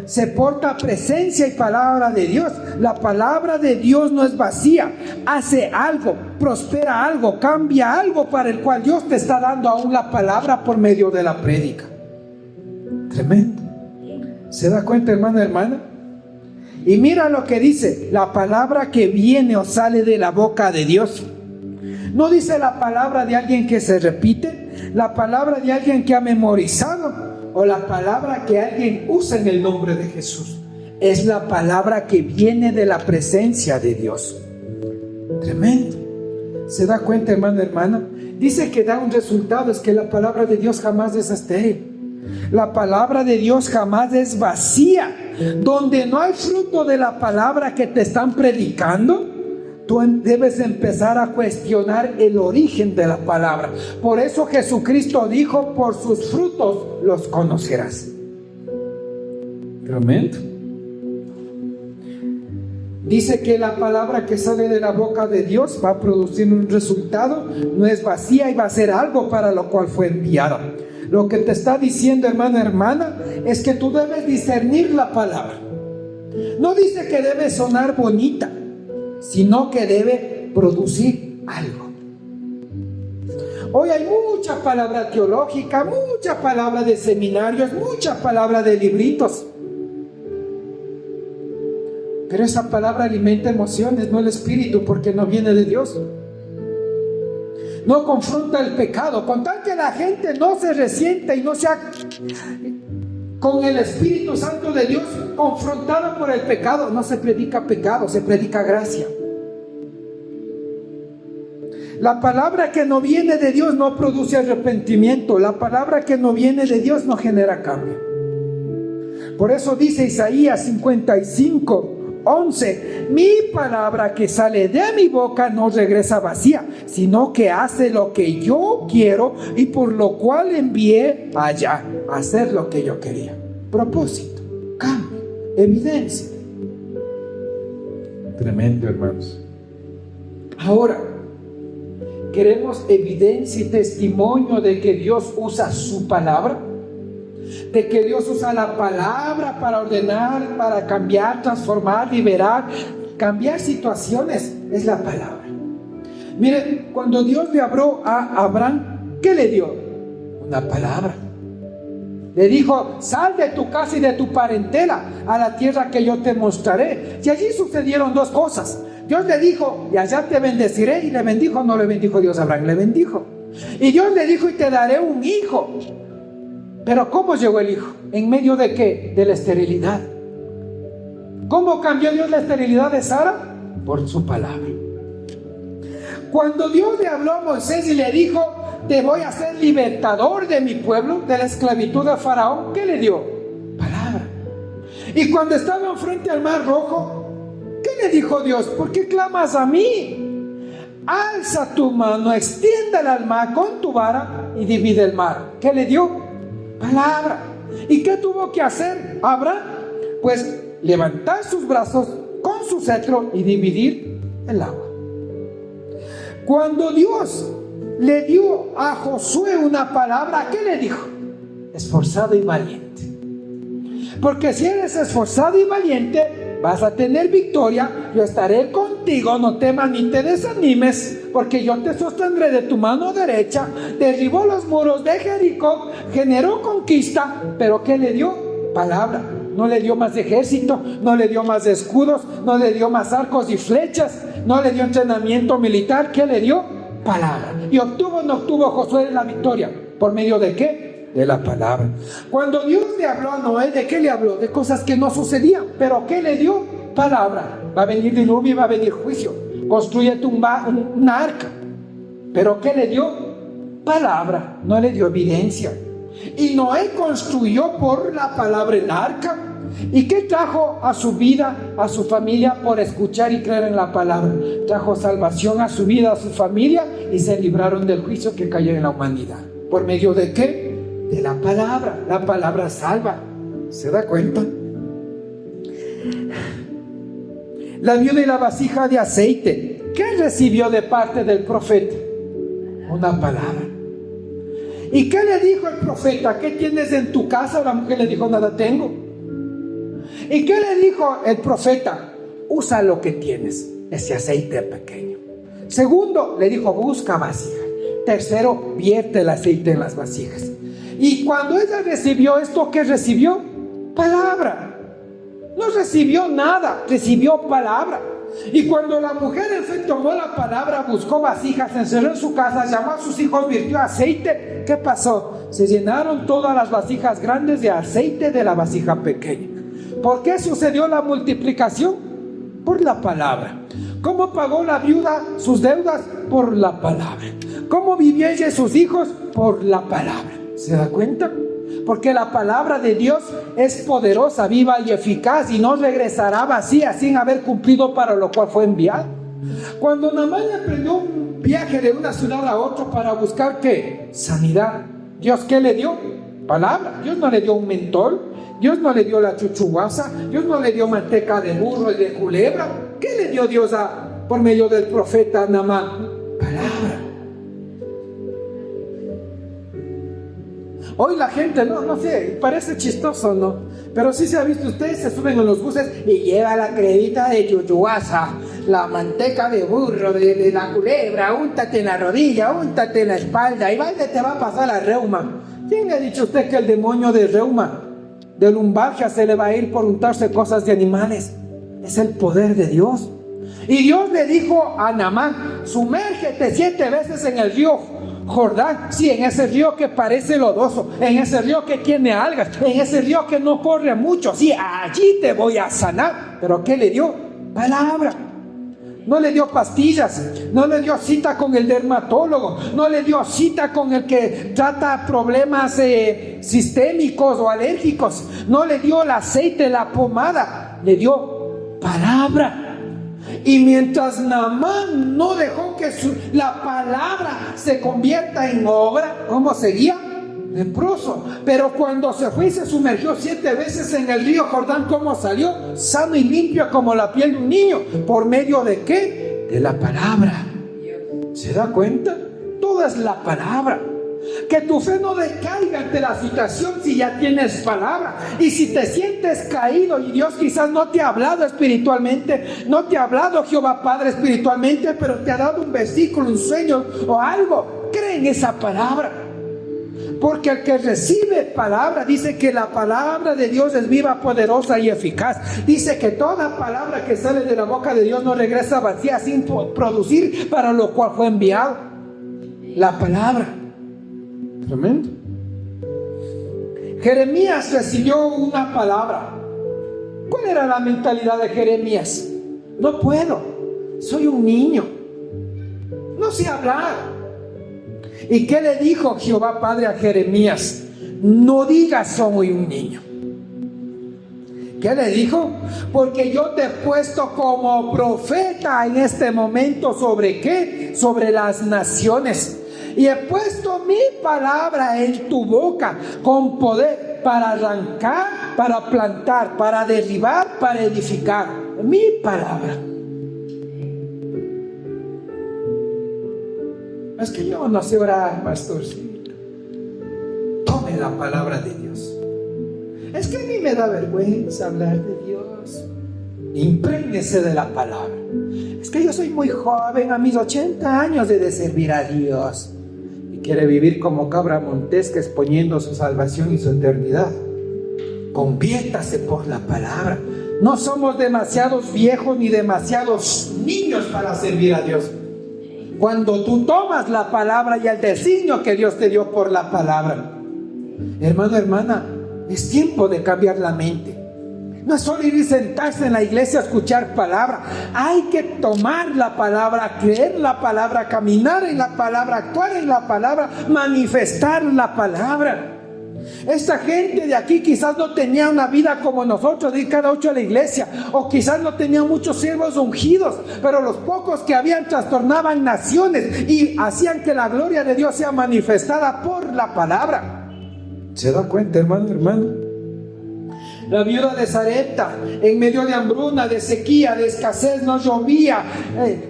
se porta presencia y palabra de Dios. La palabra de Dios no es vacía, hace algo, prospera algo, cambia algo para el cual Dios te está dando aún la palabra por medio de la prédica. Tremendo. ¿Se da cuenta, hermano, hermana? Y mira lo que dice, la palabra que viene o sale de la boca de Dios. No dice la palabra de alguien que se repite, la palabra de alguien que ha memorizado, o la palabra que alguien usa en el nombre de Jesús. Es la palabra que viene de la presencia de Dios. Tremendo. ¿Se da cuenta, hermano, hermana? Dice que da un resultado, es que la palabra de Dios jamás es estéril. La palabra de Dios jamás es vacía. Donde no hay fruto de la palabra que te están predicando, tú debes empezar a cuestionar el origen de la palabra. Por eso Jesucristo dijo: por sus frutos los conocerás. Tremendo. Dice que la palabra que sale de la boca de Dios va a producir un resultado, no es vacía y va a ser algo para lo cual fue enviada. Lo que te está diciendo, hermano, hermana, es que tú debes discernir la palabra. No dice que debe sonar bonita, sino que debe producir algo. Hoy hay mucha palabra teológica, mucha palabra de seminarios, mucha palabra de libritos. Pero esa palabra alimenta emociones, no el espíritu, porque no viene de Dios. No confronta el pecado. Con tal que la gente no se resienta y no sea con el Espíritu Santo de Dios confrontada por el pecado, no se predica pecado, se predica gracia. La palabra que no viene de Dios no produce arrepentimiento. La palabra que no viene de Dios no genera cambio. Por eso dice Isaías 55:11: mi palabra que sale de mi boca no regresa vacía, sino que hace lo que yo quiero y por lo cual envié allá a hacer lo que yo quería. Propósito, cambio, evidencia. Tremendo, hermanos. Ahora, queremos evidencia y testimonio de que Dios usa su palabra, de que Dios usa la palabra para ordenar, para cambiar, transformar, liberar, cambiar situaciones. Es la palabra. Miren, cuando Dios le habló a Abraham, ¿qué le dio? Una palabra. Le dijo: sal de tu casa y de tu parentela a la tierra que yo te mostraré. Y allí sucedieron dos cosas. Dios le dijo: y allá te bendeciré. Y le bendijo. No le bendijo Dios a Abraham, le bendijo. Y Dios le dijo: y te daré un hijo. Pero ¿cómo llegó el hijo? ¿En medio de qué? De la esterilidad. ¿Cómo cambió Dios la esterilidad de Sara? Por su palabra. Cuando Dios le habló a Moisés y le dijo: te voy a hacer libertador de mi pueblo, de la esclavitud de Faraón, ¿qué le dio? Palabra. Y cuando estaban frente al mar rojo, ¿qué le dijo Dios? ¿Por qué clamas a mí? Alza tu mano, extiéndela al mar con tu vara y divide el mar. ¿Qué le dio? Palabra. ¿Y qué tuvo que hacer Abraham? Pues levantar sus brazos con su cetro y dividir el agua. Cuando Dios le dio a Josué una palabra, ¿qué le dijo? Esforzado y valiente. Porque si eres esforzado y valiente, vas a tener victoria. Yo estaré contigo, no temas ni te desanimes, porque yo te sostendré de tu mano derecha. Derribó los muros de Jericó, generó conquista. ¿Pero qué le dio? Palabra. No le dio más ejército, no le dio más escudos, no le dio más arcos y flechas, no le dio entrenamiento militar. ¿Qué le dio? Palabra. ¿Y obtuvo o no obtuvo Josué la victoria? ¿Por medio de qué? De la palabra. Cuando Dios le habló a Noé, ¿de qué le habló? De cosas que no sucedían. ¿Pero qué le dio? Palabra. Va a venir diluvio y va a venir juicio. Construyete una arca. ¿Pero qué le dio? Palabra. No le dio evidencia. Y Noé construyó por la palabra el arca. ¿Y qué trajo a su vida, a su familia, por escuchar y creer en la palabra? Trajo salvación a su vida, a su familia, y se libraron del juicio que cayó en la humanidad. ¿Por medio de qué? De la palabra. La palabra salva. ¿Se da cuenta? La viuda y la vasija de aceite, ¿qué recibió de parte del profeta? Una palabra. ¿Y qué le dijo el profeta? ¿Qué tienes en tu casa? La mujer le dijo: nada tengo. ¿Y qué le dijo el profeta? Usa lo que tienes, ese aceite pequeño. Segundo, le dijo: busca vasijas. Tercero, vierte el aceite en las vasijas. Y cuando ella recibió esto, ¿qué recibió? Palabra. No recibió nada, recibió palabra. Y cuando la mujer en fe tomó la palabra, buscó vasijas, se encerró en su casa, llamó a sus hijos, virtió aceite, ¿qué pasó? Se llenaron todas las vasijas grandes de aceite de la vasija pequeña. ¿Por qué sucedió la multiplicación? Por la palabra. ¿Cómo pagó la viuda sus deudas? Por la palabra. ¿Cómo vivió ella y sus hijos? Por la palabra. ¿Se da cuenta? porque la palabra de Dios es poderosa, viva y eficaz, y no regresará vacía sin haber cumplido para lo cual fue enviado. Cuando Naamán emprendió un viaje de una ciudad a otra para buscar ¿qué? Sanidad, ¿Dios qué le dio? Palabra. Dios no le dio un mentol, Dios no le dio la chuchuguasa, Dios no le dio manteca de burro y de culebra. ¿Qué le dio Dios por medio del profeta Naamán? Palabra. Hoy la gente, no sé, parece chistoso, ¿no? Pero sí se ha visto, ustedes se suben en los buses y lleva la cremita de chuchuguasa, la manteca de burro, de la culebra, úntate en la rodilla, úntate en la espalda, y vaya, te va a pasar la reuma. ¿Quién le ha dicho a usted que el demonio de reuma, de lumbalgia, se le va a ir por untarse cosas de animales? Es el poder de Dios. Y Dios le dijo a Naamán: sumérgete 7 veces en el río Jordán, sí, en ese río que parece lodoso, en ese río que tiene algas, en ese río que no corre mucho, sí, allí te voy a sanar. ¿Pero qué le dio? Palabra. No le dio pastillas, no le dio cita con el dermatólogo, no le dio cita con el que trata problemas sistémicos o alérgicos, no le dio el aceite, la pomada, le dio palabra. Y mientras Naamán no dejó que la palabra se convierta en obra, ¿cómo seguía? Leproso. Pero cuando se fue y se sumergió 7 veces en el río Jordán, ¿cómo salió? Sano y limpio como la piel de un niño. ¿Por medio de qué? De la palabra. ¿Se da cuenta? Todo es la palabra. Que tu fe no decaiga ante la situación si ya tienes palabra. Y si te sientes caído y Dios quizás no te ha hablado espiritualmente, no te ha hablado Jehová Padre espiritualmente, pero te ha dado un versículo, un sueño o algo, cree en esa palabra. Porque el que recibe palabra, dice que la palabra de Dios es viva, poderosa y eficaz. Dice que toda palabra que sale de la boca de Dios no regresa vacía sin producir para lo cual fue enviado. La palabra. Tremendo. Jeremías recibió una palabra. ¿Cuál era la mentalidad de Jeremías? No puedo, soy un niño, no sé hablar. ¿Y qué le dijo Jehová Padre a Jeremías? No digas soy un niño. ¿Qué le dijo? Porque yo te he puesto como profeta en este momento. ¿Sobre qué? Sobre las naciones. Y he puesto mi palabra en tu boca con poder para arrancar, para plantar, para derribar, para edificar. Mi palabra. Es que yo no sé orar, pastorcito. Tome la palabra de Dios. Es que a mí me da vergüenza hablar de Dios. Imprégnese de la palabra. Es que yo soy muy joven, a mis 80 años he de servir a Dios. Y quiere vivir como cabra montesca, exponiendo su salvación y su eternidad. Conviértase por la palabra. No somos demasiados viejos ni demasiados niños para servir a Dios. Cuando tú tomas la palabra y el designio que Dios te dio por la palabra, hermano, hermana, es tiempo de cambiar la mente. No es solo ir y sentarse en la iglesia a escuchar palabra. Hay que tomar la palabra, creer la palabra, caminar en la palabra, actuar en la palabra, manifestar la palabra. Esta gente de aquí quizás no tenía una vida como nosotros, de ir cada 8 a la iglesia, o quizás no tenía muchos siervos ungidos, pero los pocos que habían trastornaban naciones y hacían que la gloria de Dios sea manifestada por la palabra. ¿Se da cuenta, hermano, hermano? La viuda de Sarepta, en medio de hambruna, de sequía, de escasez, no llovía.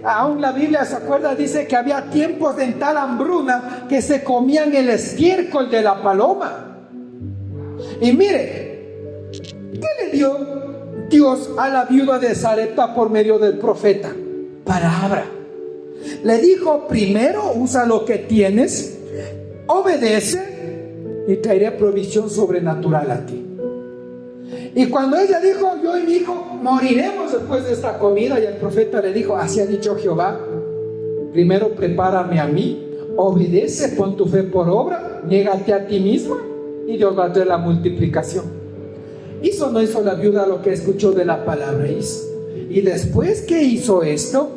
Aún la Biblia, ¿se acuerda? Dice que había tiempos de tal hambruna que se comían el estiércol de la paloma. Y mire, ¿qué le dio Dios a la viuda de Sarepta por medio del profeta? Palabra. Le dijo: primero usa lo que tienes, obedece y traeré provisión sobrenatural a ti. Y cuando ella dijo: yo y mi hijo moriremos después de esta comida, y el profeta le dijo: así ha dicho Jehová, primero prepárame a mí, obedece, pon tu fe por obra, niégate a ti misma y Dios va a traer la multiplicación. ¿Hizo o no hizo la viuda lo que escuchó de la palabra? Hizo. Y después que hizo esto,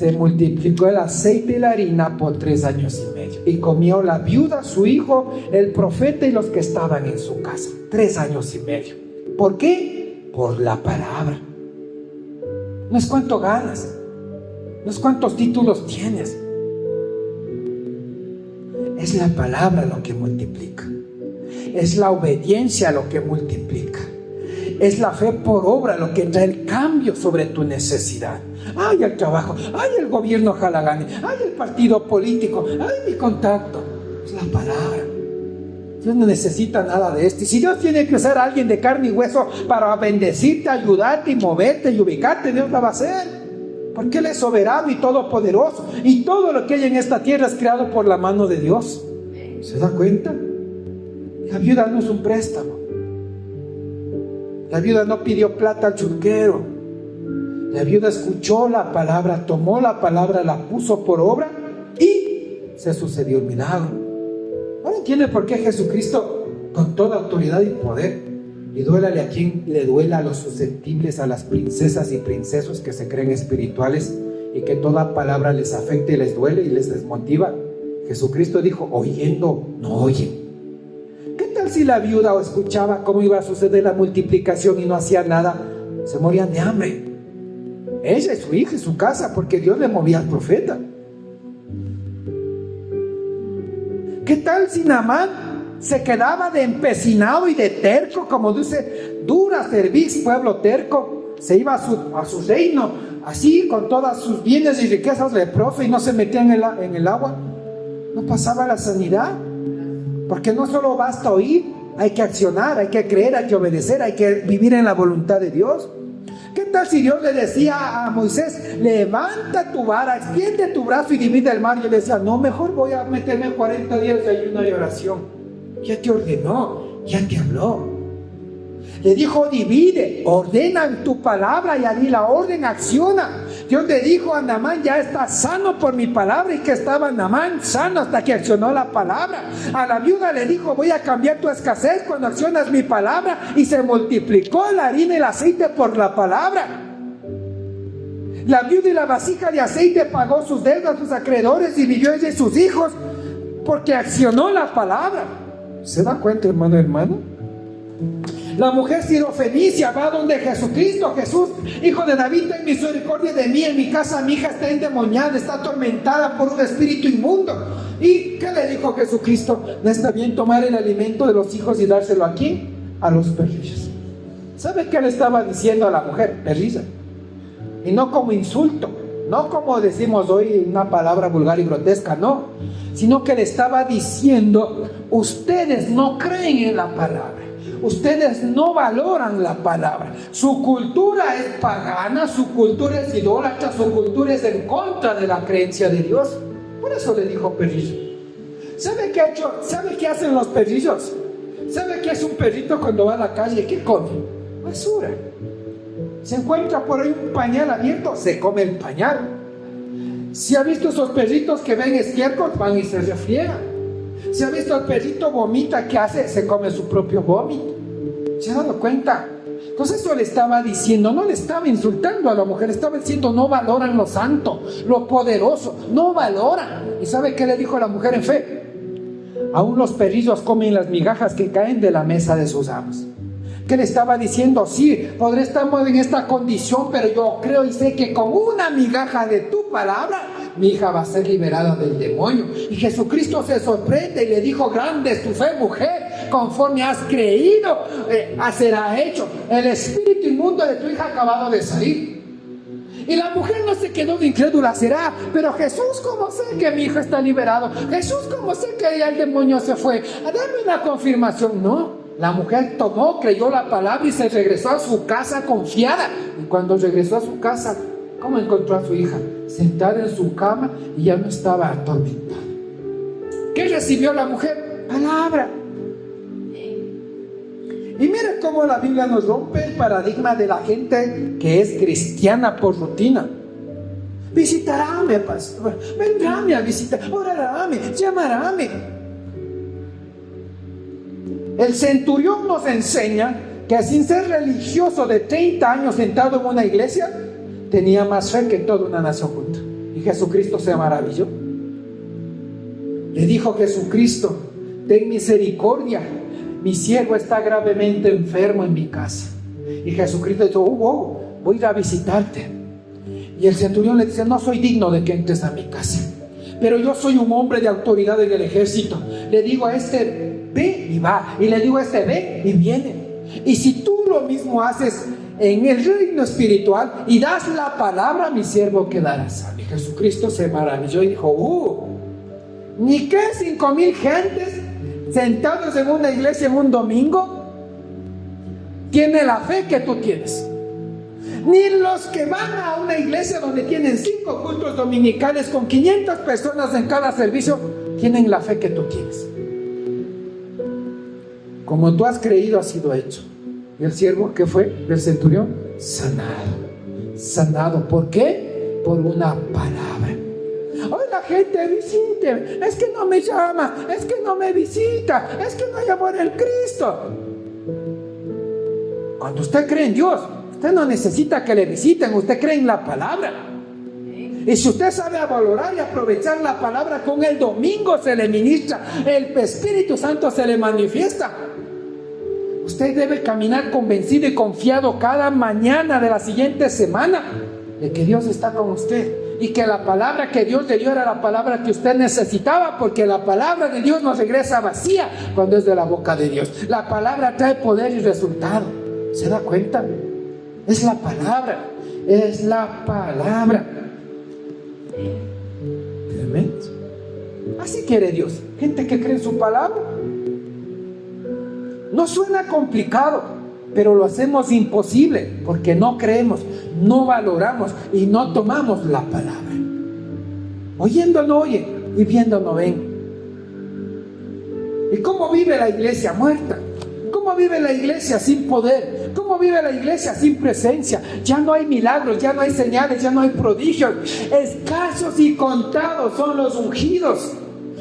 se multiplicó el aceite y la harina por 3 años y medio. Y comió la viuda, su hijo, el profeta y los que estaban en su casa. 3 años y medio. ¿Por qué? Por la palabra. No es cuánto ganas, no es cuántos títulos tienes. Es la palabra lo que multiplica. Es la obediencia lo que multiplica. Es la fe por obra lo que trae el cambio sobre tu necesidad. Ay, el trabajo, ay, el gobierno jalagane, ay, el partido político, ay, mi contacto. Es la palabra. Dios no necesita nada de esto. Y si Dios tiene que usar a alguien de carne y hueso para bendecirte, ayudarte y moverte y ubicarte, Dios la va a hacer. Porque Él es soberano y todopoderoso. Y todo lo que hay en esta tierra es creado por la mano de Dios. ¿Se da cuenta? La viuda no es un préstamo. La viuda no pidió plata al churquero. La viuda escuchó la palabra, tomó la palabra, la puso por obra y se sucedió el milagro. ¿Ahora entiende por qué Jesucristo, con toda autoridad y poder, y duélale a quien le duela, a los susceptibles, a las princesas y princesos que se creen espirituales y que toda palabra les afecte y les duele y les desmotiva? Jesucristo dijo, oyendo no oyen. ¿Qué tal si la viuda escuchaba cómo iba a suceder la multiplicación y no hacía nada? Se morían de hambre. Ella y su hija y su casa, porque Dios le movía al profeta. ¿Qué tal si Naamán se quedaba de empecinado y de terco, como dice, dura cerviz, pueblo terco? Se iba a su reino, así, con todas sus bienes y riquezas leproso, y no se metía en el agua. No pasaba la sanidad. Porque no solo basta oír, hay que accionar, hay que creer, hay que obedecer, hay que vivir en la voluntad de Dios. ¿Qué tal si Dios le decía a Moisés, levanta tu vara, extiende tu brazo y divide el mar? Y él decía, no, mejor voy a meterme 40 días de ayuno y oración. Ya te ordenó, ya te habló. Le dijo, divide, ordena en tu palabra, y allí la orden acciona. Dios le dijo a Naamán, ya estás sano por mi palabra. Y que estaba Naamán sano hasta que accionó la palabra. A la viuda le dijo, voy a cambiar tu escasez cuando accionas mi palabra. Y se multiplicó la harina y el aceite por la palabra. La viuda y la vasija de aceite pagó sus deudas, sus acreedores, y vivió ella y sus hijos porque accionó la palabra. ¿Se da cuenta, hermano, hermano? La mujer sirofenicia va donde Jesucristo. Jesús, hijo de David, ten misericordia de mí. En mi casa mi hija está endemoniada, está atormentada por un espíritu inmundo. ¿Y qué le dijo Jesucristo? No está bien tomar el alimento de los hijos y dárselo aquí a los perrillos. ¿Sabe qué le estaba diciendo a la mujer? Perrilla. Y no como insulto, no como decimos hoy una palabra vulgar y grotesca, no. Sino que le estaba diciendo, ustedes no creen en la palabra. Ustedes no valoran la palabra. Su cultura es pagana, su cultura es idólatra, su cultura es en contra de la creencia de Dios. Por eso le dijo perrillo. ¿Sabe qué ha hecho? ¿Sabe qué hacen los perrillos? ¿Sabe qué es un perrito cuando va a la calle? ¿Qué come? Basura. Se encuentra por ahí un pañal abierto, se come el pañal. Si ha visto esos perritos que ven estiércol, van y se refriegan. ¿Se ha visto al perrito vomita? ¿Qué hace? Se come su propio vómito. ¿Se ha dado cuenta? Entonces eso le estaba diciendo, no le estaba insultando a la mujer, le estaba diciendo, no valoran lo santo, lo poderoso, no valoran. ¿Y sabe qué le dijo a la mujer en fe? Aún los perrillos comen las migajas que caen de la mesa de sus amos. ¿Qué le estaba diciendo? Sí, podré estar en esta condición, pero yo creo y sé que con una migaja de tu palabra, mi hija va a ser liberada del demonio. Y Jesucristo se sorprende y le dijo, grande es tu fe, mujer, conforme has creído, será hecho. El espíritu inmundo de tu hija ha acabado de salir. Y la mujer no se quedó de incrédula, será, pero Jesús, ¿cómo sé que mi hijo está liberado? Jesús, ¿cómo sé que ya el demonio se fue? Dame una confirmación. No. La mujer tomó, creyó la palabra y se regresó a su casa confiada. Y cuando regresó a su casa, ¿cómo encontró a su hija? Sentada en su cama y ya no estaba atormentada. ¿Qué recibió la mujer? Palabra. Y mira cómo la Biblia nos rompe el paradigma de la gente que es cristiana por rutina. Visitarame, pastor, vendráme a visitar, orarame, llamarame. El centurión nos enseña que sin ser religioso de 30 años sentado en una iglesia, tenía más fe que toda una nación junta. Y Jesucristo se maravilló. Le dijo Jesucristo: ten misericordia, mi siervo está gravemente enfermo en mi casa. Y Jesucristo dijo: voy a ir a visitarte. Y el centurión le dice: no soy digno de que entres a mi casa, pero yo soy un hombre de autoridad en el ejército. Le digo a este: ve, y va. Y le digo a este: ve, y viene. Y si tú lo mismo haces en el reino espiritual y das la palabra, mi siervo quedará sano. Y Jesucristo se maravilló y dijo: ni que 5,000 gentes sentados en una iglesia en un domingo tiene la fe que tú tienes. Ni los que van a una iglesia donde tienen 5 cultos dominicales con 500 personas en cada servicio tienen la fe que tú tienes. Como tú has creído, ha sido hecho. Y el siervo, ¿qué fue? Del centurión, sanado. ¿Por qué? Por una palabra. Hoy la gente visite, es que no me llama, es que no me visita, es que no hay amor en Cristo. Cuando usted cree en Dios, usted no necesita que le visiten, usted cree en la palabra. Y si usted sabe valorar y aprovechar la palabra, con el domingo se le ministra, el Espíritu Santo se le manifiesta. Usted debe caminar convencido y confiado cada mañana de la siguiente semana de que Dios está con usted y que la palabra que Dios le dio era la palabra que usted necesitaba, porque la palabra de Dios no regresa vacía cuando es de la boca de Dios. La palabra trae poder y resultado. ¿Se da cuenta? Es la palabra. Es la palabra. Tremendo. Así quiere Dios. Gente que cree en su palabra. No suena complicado, pero lo hacemos imposible porque no creemos, no valoramos y no tomamos la palabra. Oyendo no oyen y viendo no ven. ¿Y cómo vive la iglesia muerta? ¿Cómo vive la iglesia sin poder? ¿Cómo vive la iglesia sin presencia? Ya no hay milagros, ya no hay señales, ya no hay prodigios. Escasos y contados son los ungidos,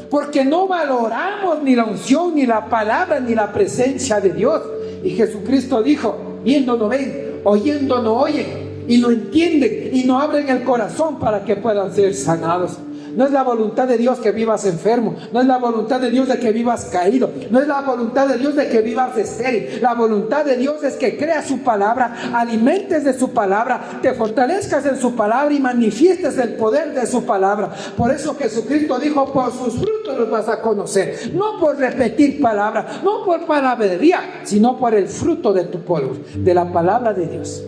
porque no valoramos ni la unción, ni la palabra, ni la presencia de Dios. Y Jesucristo dijo: viendo no ven, oyendo no oyen, y no entienden, y no abren el corazón para que puedan ser sanados. No es la voluntad de Dios que vivas enfermo, no es la voluntad de Dios de que vivas caído, no es la voluntad de Dios de que vivas estéril. La voluntad de Dios es que creas su palabra, alimentes de su palabra, te fortalezcas en su palabra y manifiestes el poder de su palabra. Por eso Jesucristo dijo: por sus frutos los vas a conocer. No por repetir palabra, no por palabrería, sino por el fruto de tu polvo, de la palabra de Dios.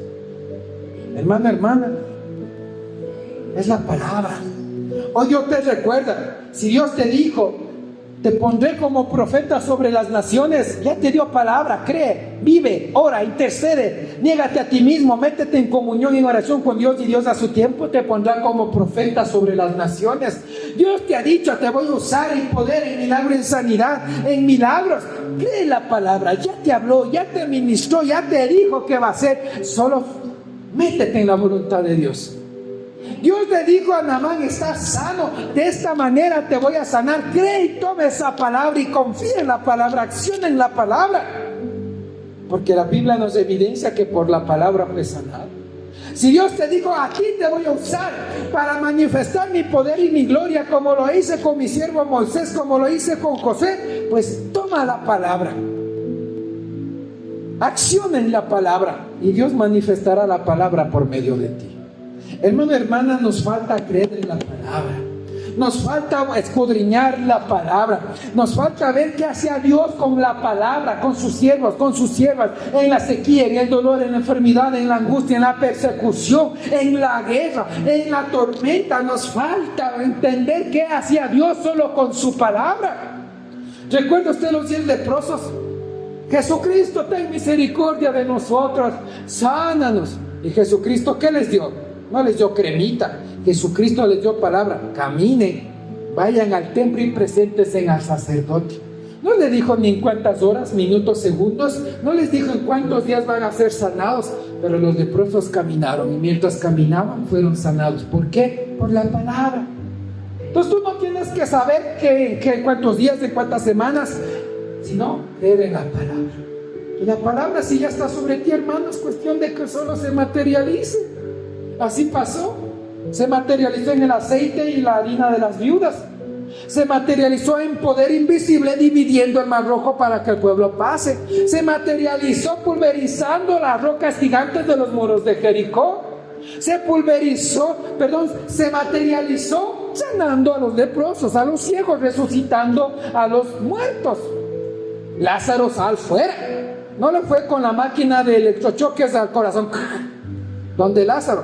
Hermano, hermana, es la palabra. Hoy Dios te recuerda. Si Dios te dijo: te pondré como profeta sobre las naciones, ya te dio palabra. Cree, vive, ora, intercede, niégate a ti mismo, métete en comunión y en oración con Dios, y Dios a su tiempo te pondrá como profeta sobre las naciones. Dios te ha dicho: te voy a usar en poder, en milagro, en sanidad, en milagros. Cree la palabra, ya te habló, ya te ministró, ya te dijo qué va a hacer. Solo métete en la voluntad de Dios. Dios le dijo a Naamán: estás sano, de esta manera te voy a sanar. Cree y toma esa palabra y confía en la palabra, acciona en la palabra, porque la Biblia nos evidencia que por la palabra fue sanado. Si Dios te dijo: a ti te voy a usar para manifestar mi poder y mi gloria, como lo hice con mi siervo Moisés, como lo hice con José, pues toma la palabra, acciona en la palabra, y Dios manifestará la palabra por medio de ti. Hermano, hermana, nos falta creer en la palabra. Nos falta escudriñar la palabra. Nos falta ver qué hacía Dios con la palabra, con sus siervos, con sus siervas, en la sequía, en el dolor, en la enfermedad, en la angustia, en la persecución, en la guerra, en la tormenta. Nos falta entender qué hacía Dios solo con su palabra. ¿Recuerda usted los 10 leprosos? Jesucristo, ten misericordia de nosotros, sánanos. ¿Y Jesucristo qué les dio? No les dio cremita. Jesucristo les dio palabra: caminen, vayan al templo y preséntense al sacerdote. No les dijo ni en cuántas horas, minutos, segundos. No les dijo en cuántos días van a ser sanados. Pero los leprosos caminaron, y mientras caminaban fueron sanados. ¿Por qué? Por la palabra. Entonces tú no tienes que saber que cuántos días, de cuántas semanas, sino creer en la palabra. Y la palabra, si ya está sobre ti, hermano, es cuestión de que solo se materialice. Así pasó. Se materializó en el aceite y la harina de las viudas. Se materializó en poder invisible dividiendo el mar rojo para que el pueblo pase. Se materializó pulverizando las rocas gigantes de los muros de Jericó. Se materializó sanando a los leprosos, a los ciegos, resucitando a los muertos. Lázaro, sal fuera. No le fue con la máquina de electrochoques al corazón. Donde Lázaro,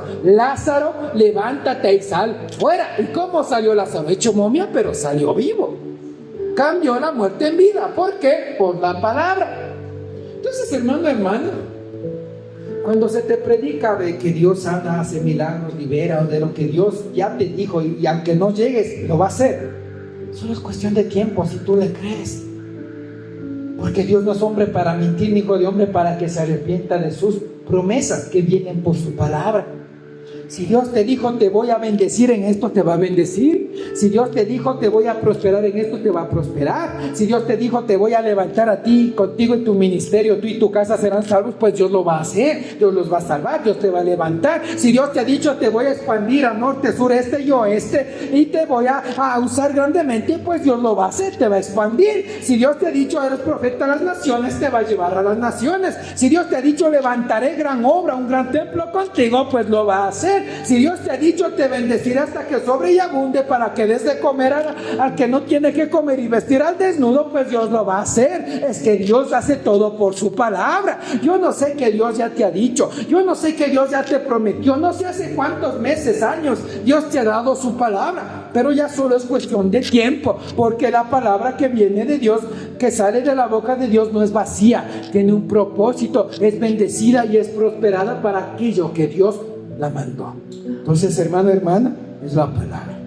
levántate y sal fuera. ¿Y cómo salió Lázaro? Hecho momia, pero salió vivo. Cambió la muerte en vida. ¿Por qué? Por la palabra. Entonces, hermano, cuando se te predica de que Dios anda, hace milagros, libera, o de lo que Dios ya te dijo, y aunque no llegues, lo va a hacer, solo es cuestión de tiempo si tú le crees. Porque Dios no es hombre para mentir, ni hijo de hombre para que se arrepienta de sus promesas que vienen por su palabra. Si Dios te dijo te voy a bendecir en esto, te va a bendecir. Si Dios te dijo te voy a prosperar en esto, te va a prosperar. Si Dios te dijo te voy a levantar a ti, contigo y tu ministerio, tú y tu casa serán salvos, pues Dios lo va a hacer. Dios los va a salvar, Dios te va a levantar. Si Dios te ha dicho te voy a expandir a norte, sur, este y oeste, y te voy a usar grandemente, pues Dios lo va a hacer, te va a expandir. Si Dios te ha dicho eres profeta a las naciones, te va a llevar a las naciones. Si Dios te ha dicho levantaré gran obra, un gran templo contigo, pues lo va a hacer. Si Dios te ha dicho te bendeciré hasta que sobre y abunde para que des de comer al que no tiene que comer y vestir al desnudo, pues Dios lo va a hacer. Es que Dios hace todo por su palabra. Yo no sé qué Dios ya te ha dicho, yo no sé qué Dios ya te prometió, no sé hace cuántos meses, años Dios te ha dado su palabra, pero ya solo es cuestión de tiempo, porque la palabra que viene de Dios, que sale de la boca de Dios, no es vacía, tiene un propósito, es bendecida y es prosperada para aquello que Dios la mandó. Entonces, hermano, hermana, es la palabra.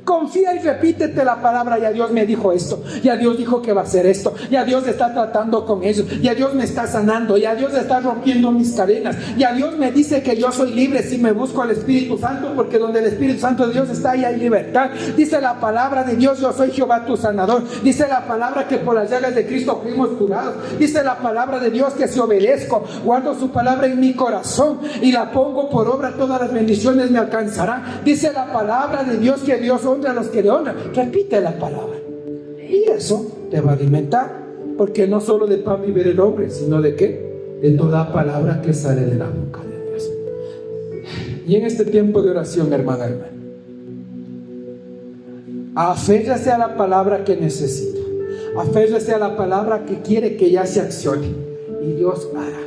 Confía y repítete la palabra. Ya Dios me dijo esto, ya Dios dijo que va a hacer esto, ya Dios está tratando con ellos, ya Dios me está sanando, ya Dios está rompiendo mis cadenas, ya Dios me dice que yo soy libre si me busco al Espíritu Santo, porque donde el Espíritu Santo de Dios está, ahí hay libertad. Dice la palabra de Dios, yo soy Jehová tu sanador. Dice la palabra que por las llagas de Cristo fuimos curados. Dice la palabra de Dios que si obedezco, guardo su palabra en mi corazón y la pongo por obra, todas las bendiciones me alcanzarán. Dice la palabra de Dios que Dios honra a los que le honran. Repite la palabra y eso te va a alimentar, porque no solo de pan vive el hombre, sino de qué, de toda palabra que sale de la boca de Dios. Y en este tiempo de oración, hermana, aférrese a la palabra que necesita, aférrese a la palabra que quiere que ya se accione, y Dios hará.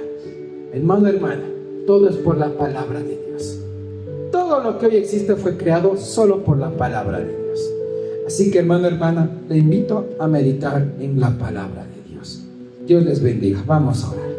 Hermano, hermana, todo es por la palabra de Dios. Todo lo que hoy existe fue creado solo por la palabra de Dios. Así que, hermano, hermana, le invito a meditar en la palabra de Dios. Dios les bendiga. Vamos a orar.